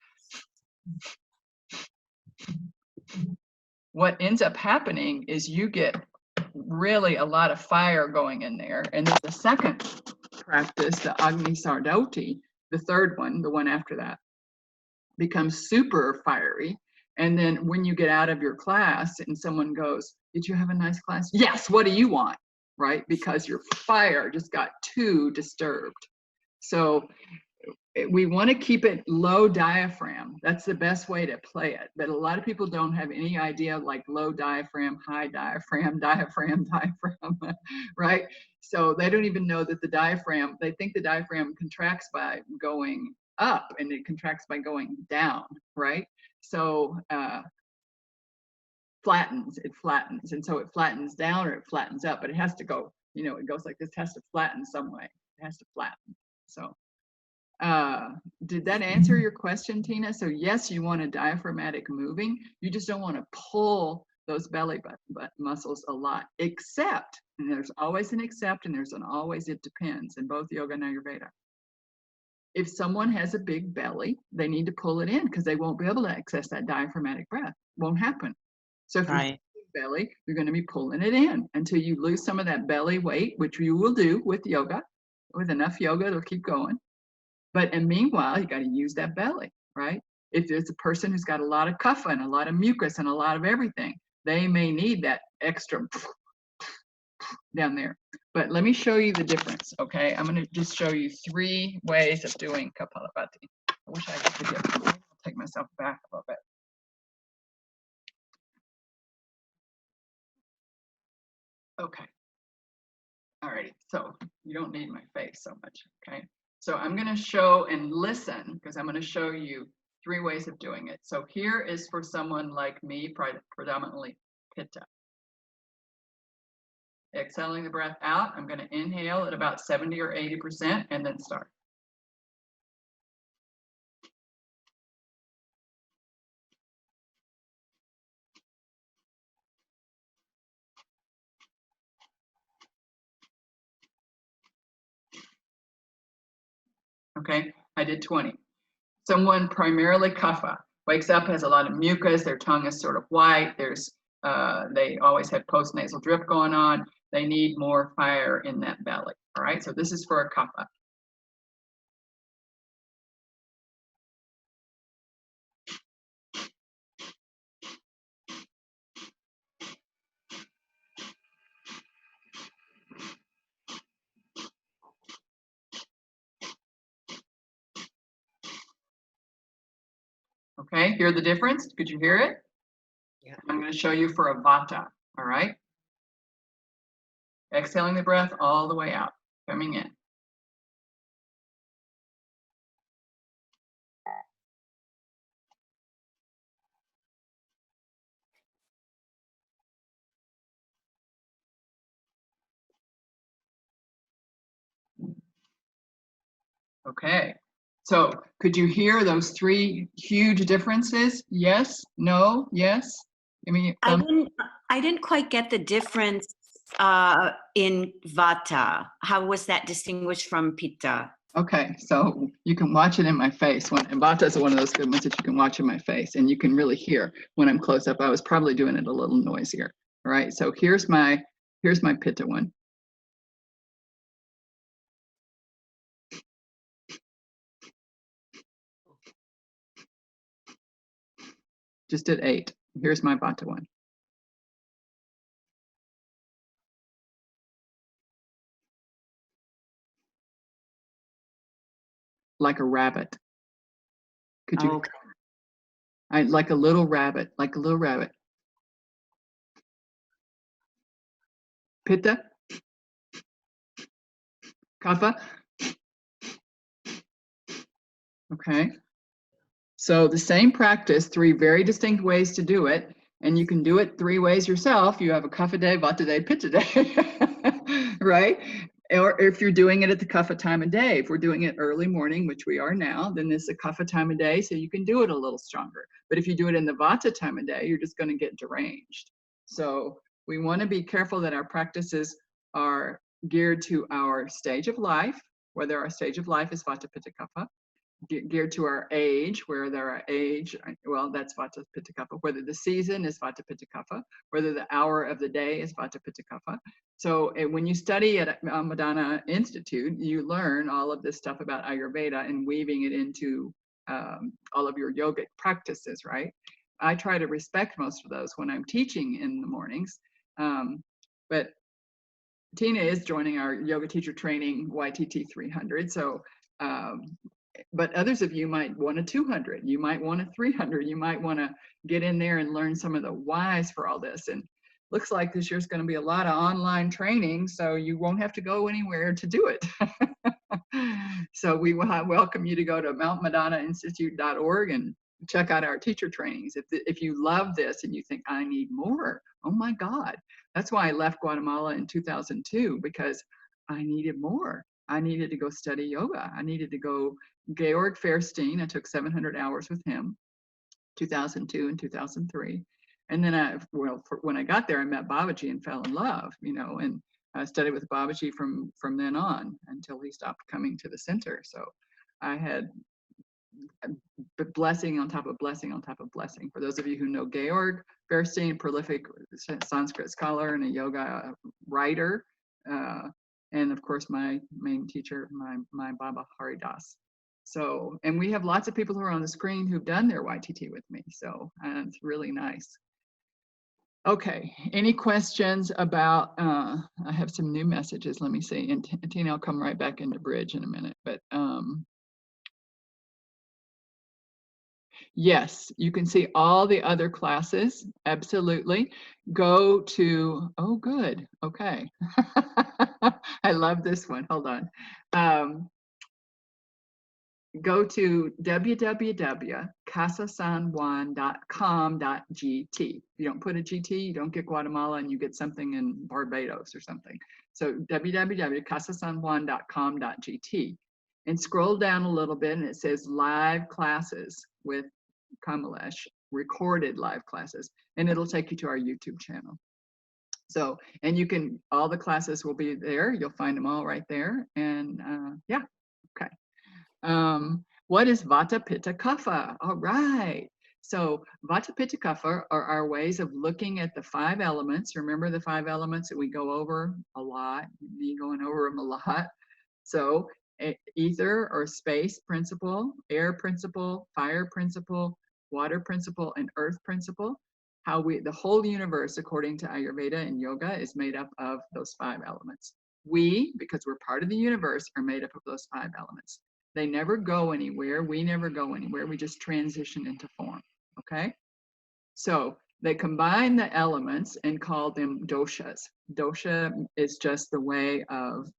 what ends up happening is you get really a lot of fire going in there. And then the second practice, the Agni Sardoti, the third one, the one after that, becomes super fiery. And then when you get out of your class and someone goes, "Did you have a nice class?" "Yes, what do you want?" Right? Because your fire just got too disturbed. So we want to keep it low diaphragm. That's the best way to play it. But a lot of people don't have any idea of like low diaphragm, high diaphragm, diaphragm, right? So they don't even know that the diaphragm, they think the diaphragm contracts by going up and it contracts by going down, right? So it flattens. And so it flattens down or it flattens up, but it has to go, you know, it goes like this, has to flatten some way. It has to flatten. So did that answer your question, Tina? So yes, you want a diaphragmatic moving. You just don't want to pull those belly button muscles a lot, except, and there's always an except and there's an always it depends in both yoga and Ayurveda. If someone has a big belly, they need to pull it in because they won't be able to access that diaphragmatic breath. Won't happen. So if you have a big belly, you're going to be pulling it in until you lose some of that belly weight, which you will do with yoga. With enough yoga, it'll keep going. But and meanwhile, you got to use that belly, right? if it's a person who's got a lot of kapha and a lot of mucus and a lot of everything, they may need that extra down there. But let me show you the difference, okay? I'm gonna just show you 3 ways of doing Kapalabhati. I wish I could get, I'll take myself back a little bit. Okay. Alrighty, so you don't need my face so much, okay? So I'm gonna show and listen, because I'm gonna show you 3 ways of doing it. So here is for someone like me, predominantly Pitta. Exhaling the breath out, I'm gonna inhale at about 70 or 80% and then start. Okay, I did 20. Someone primarily kapha wakes up, has a lot of mucus, their tongue is sort of white, they always have postnasal drip going on, they need more fire in that belly. All right, so this is for a kapha. Okay, hear the difference? Could you hear it? Yeah. I'm going to show you for a vata. All right. Exhaling the breath all the way out, coming in. Okay. So could you hear those 3 huge differences? Yes, no, yes. I mean, I didn't quite get the difference in Vata. How was that distinguished from Pitta? okay, so you can watch it in my face. And Vata is one of those good ones that you can watch in my face, and you can really hear when I'm close up. I was probably doing it a little noisier. All right, so here's my Pitta one. Just at 8. Here's my Vata one. Like a rabbit. Could you? Okay. Like a little rabbit, like a little rabbit. Pitta, kapha. Okay. So the same practice, 3 very distinct ways to do it, and you can do it 3 ways yourself. You have a kapha day, vata day, pitta day, right? Or if you're doing it at the kapha time of day, if we're doing it early morning, which we are now, then this is a kapha time of day, so you can do it a little stronger. But if you do it in the vata time of day, you're just going to get deranged. So we want to be careful that our practices are geared to our stage of life, whether our stage of life is vata, pitta, kapha, geared to our age, where there are age, well, that's vata, pitta, kapha, whether the season is vata, pitta, kapha, whether the hour of the day is vata, pitta, kapha. So when you study at Madana Institute, you learn all of this stuff about Ayurveda and weaving it into all of your yogic practices, right? I try to respect most of those when I'm teaching in the mornings. But Tina is joining our yoga teacher training YTT 300. So but others of you might want a 200, you might want a 300, you might want to get in there and learn some of the whys for all this. And looks like this year's going to be a lot of online training, so you won't have to go anywhere to do it. So we welcome you to go to mountmadanainstitute.org and check out our teacher trainings. If you love this and you think, I need more, oh my God. That's why I left Guatemala in 2002, because I needed more. I needed to go study yoga. I needed to go. Georg Fairstein, I took 700 hours with him, 2002 and 2003. And then when I got there, I met Babaji and fell in love, and I studied with Babaji from then on until he stopped coming to the center. So I had blessing on top of blessing on top of blessing. For those of you who know Georg Fairstein, prolific Sanskrit scholar and a yoga writer, and of course my main teacher, my Baba Haridas. So, and we have lots of people who are on the screen who've done their YTT with me. So it's really nice. Okay, any questions about, I have some new messages. Let me see. And Tina, I'll come right back into Bridge in a minute. But yes, you can see all the other classes. Absolutely. Go to, oh, good. Okay. I love this one. Hold on. Go to www.casasanjuan.com.gt. If you don't put a GT, you don't get Guatemala and you get something in Barbados or something. So www.casasanjuan.com.gt. And scroll down a little bit and it says live classes with Kamalesh, recorded live classes, and it'll take you to our YouTube channel. So, and you can, all the classes will be there. You'll find them all right there. And yeah, okay. What is Vata, Pitta, Kapha? All right. So Vata, Pitta, Kapha are our ways of looking at the 5 elements. Remember the 5 elements that we go over a lot, me going over them a lot. So ether or space principle, air principle, fire principle, water principle, and earth principle. How the whole universe, according to Ayurveda and yoga, is made up of those 5 elements. We, because we're part of the universe, are made up of those 5 elements. They never go anywhere. We never go anywhere. We just transition into form, okay? So they combine the elements and call them doshas. Dosha is just the way of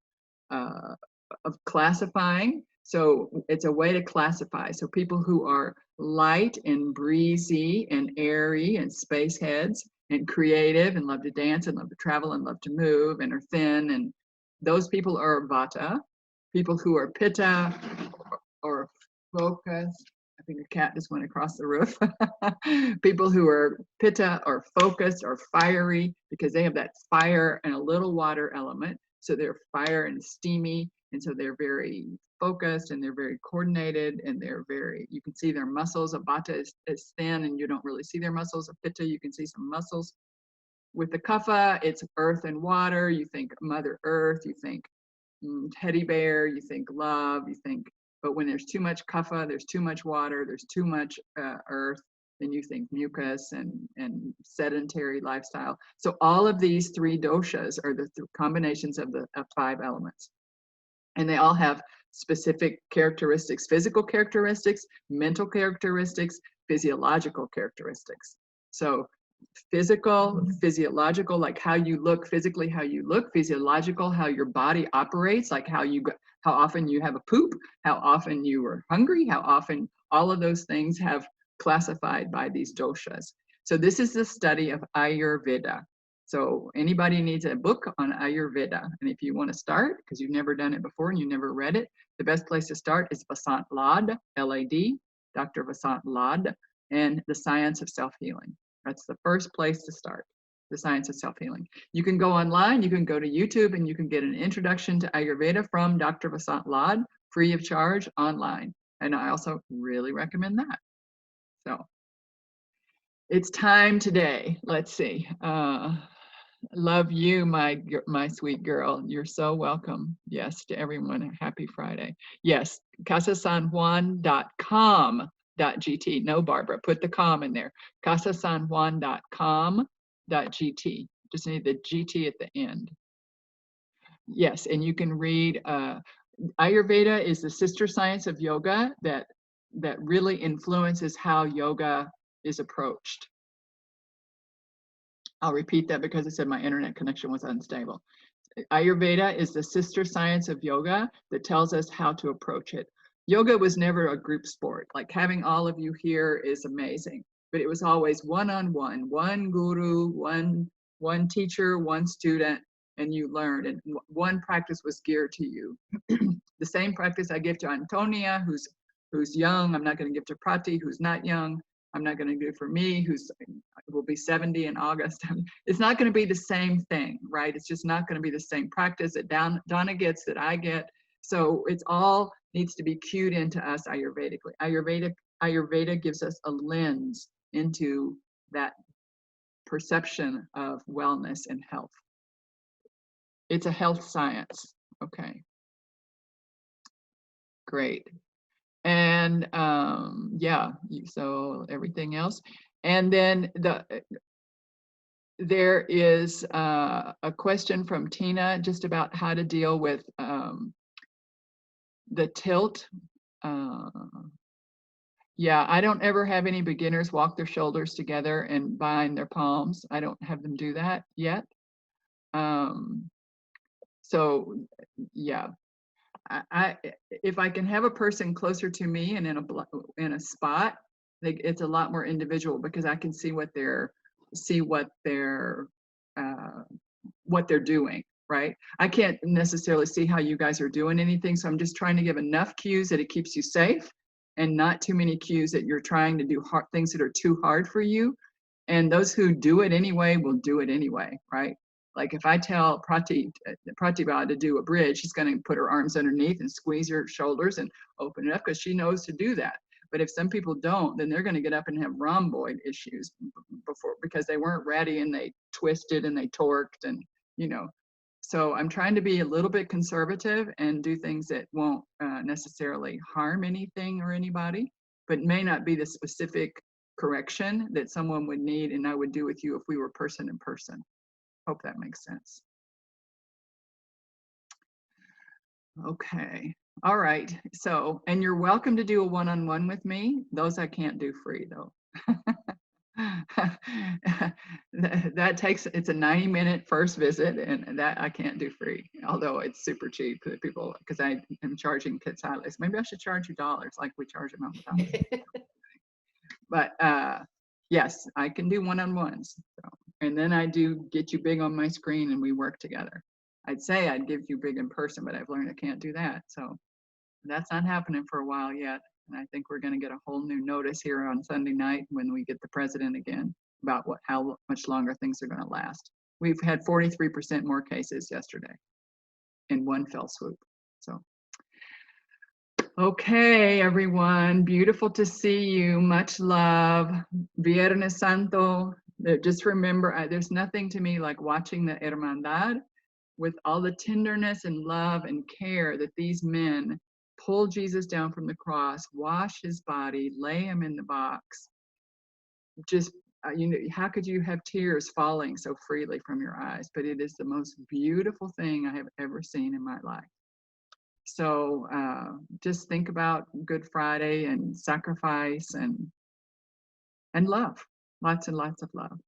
classifying. So it's a way to classify. So people who are light and breezy and airy and space heads and creative and love to dance and love to travel and love to move and are thin, and those people are Vata. People who are Pitta or focused. I think a cat just went across the roof. People who are Pitta or focused or fiery because they have that fire and a little water element. So they're fire and steamy. And so they're very focused and they're very coordinated and they're very, you can see their muscles. A Vata is thin and you don't really see their muscles. A Pitta, you can see some muscles. With the Kapha, it's earth and water. You think Mother Earth, you think teddy bear, you think love, you think, but when there's too much kapha, there's too much water, there's too much earth, then you think mucus and sedentary lifestyle. So all of these 3 doshas are the combinations of the 5 elements. And they all have specific characteristics, physical characteristics, mental characteristics, physiological characteristics. So physical, physiological, like how you look physically, how you look, physiological, how your body operates, like how often you have a poop, how often you are hungry, how often, all of those things have classified by these doshas. So this is the study of Ayurveda. So anybody needs a book on Ayurveda. And if you want to start, because you've never done it before and you never read it, the best place to start is Vasant Lad, L-A-D, Dr. Vasant Lad, and The Science of Self-Healing. That's the first place to start, The Science of Self-Healing. You can go online, you can go to YouTube, and you can get an introduction to Ayurveda from Dr. Vasant Lad, free of charge, online. And I also really recommend that. So it's time today. Let's see. Love you, my sweet girl. You're so welcome. Yes, to everyone. Happy Friday. Yes, casasanjuan.com.gt. No, Barbara, put the com in there. casasanjuan.com.gt. Just need the GT at the end. Yes, and you can read, Ayurveda is the sister science of yoga that really influences how yoga is approached. I'll repeat that because I said my internet connection was unstable. Ayurveda is the sister science of yoga that tells us how to approach it. Yoga was never a group sport. Like having all of you here is amazing, but it was always one-on-one, one guru, one teacher, one student, and you learned, and one practice was geared to you. The same practice I give to Antonia, who's young. I'm not going to give to Prati, who's not young. I'm not going to do for me, who's will be 70 in August. It's not going to be the same thing, right? It's just not going to be the same practice that Donna gets, that I get. So it's all needs to be cued into us Ayurvedically. Ayurveda gives us a lens into that perception of wellness and health. It's a health science. Okay. Great. And yeah, so everything else. And then there is a question from Tina just about how to deal with the tilt. Yeah, I don't ever have any beginners walk their shoulders together and bind their palms. I don't have them do that yet. So yeah, if I can have a person closer to me and in a spot, it's a lot more individual because I can see what they're doing, right? I can't necessarily see how you guys are doing anything, so I'm just trying to give enough cues that it keeps you safe and not too many cues that you're trying to do things that are too hard for you. And those who do it anyway will do it anyway, right? Like if I tell Pratibha to do a bridge, she's going to put her arms underneath and squeeze her shoulders and open it up because she knows to do that. But if some people don't, then they're going to get up and have rhomboid issues because they weren't ready and they twisted and they torqued and, you know. So I'm trying to be a little bit conservative and do things that won't necessarily harm anything or anybody, but may not be the specific correction that someone would need and I would do with you if we were person in person. Hope that makes sense. Okay. All right. So, and you're welcome to do a one-on-one with me. Those I can't do free though. It's a 90-minute first visit and that I can't do free, although it's super cheap for people because I am charging quetzales. Maybe I should charge you dollars like we charge them on the But yes, I can do one-on-ones. So. And then I do get you big on my screen and we work together. I'd say I'd give you big in person, but I've learned I can't do that. So that's not happening for a while yet. And I think we're going to get a whole new notice here on Sunday night when we get the president again about how much longer things are going to last. We've had 43% more cases yesterday in one fell swoop. So. Okay, everyone. Beautiful to see you. Much love. Viernes Santo. Just remember, there's nothing to me like watching the Hermandad with all the tenderness and love and care that these men pull Jesus down from the cross, wash his body, lay him in the box. Just, you know, how could you have tears falling so freely from your eyes? But it is the most beautiful thing I have ever seen in my life. So just think about Good Friday and sacrifice and love, lots and lots of love.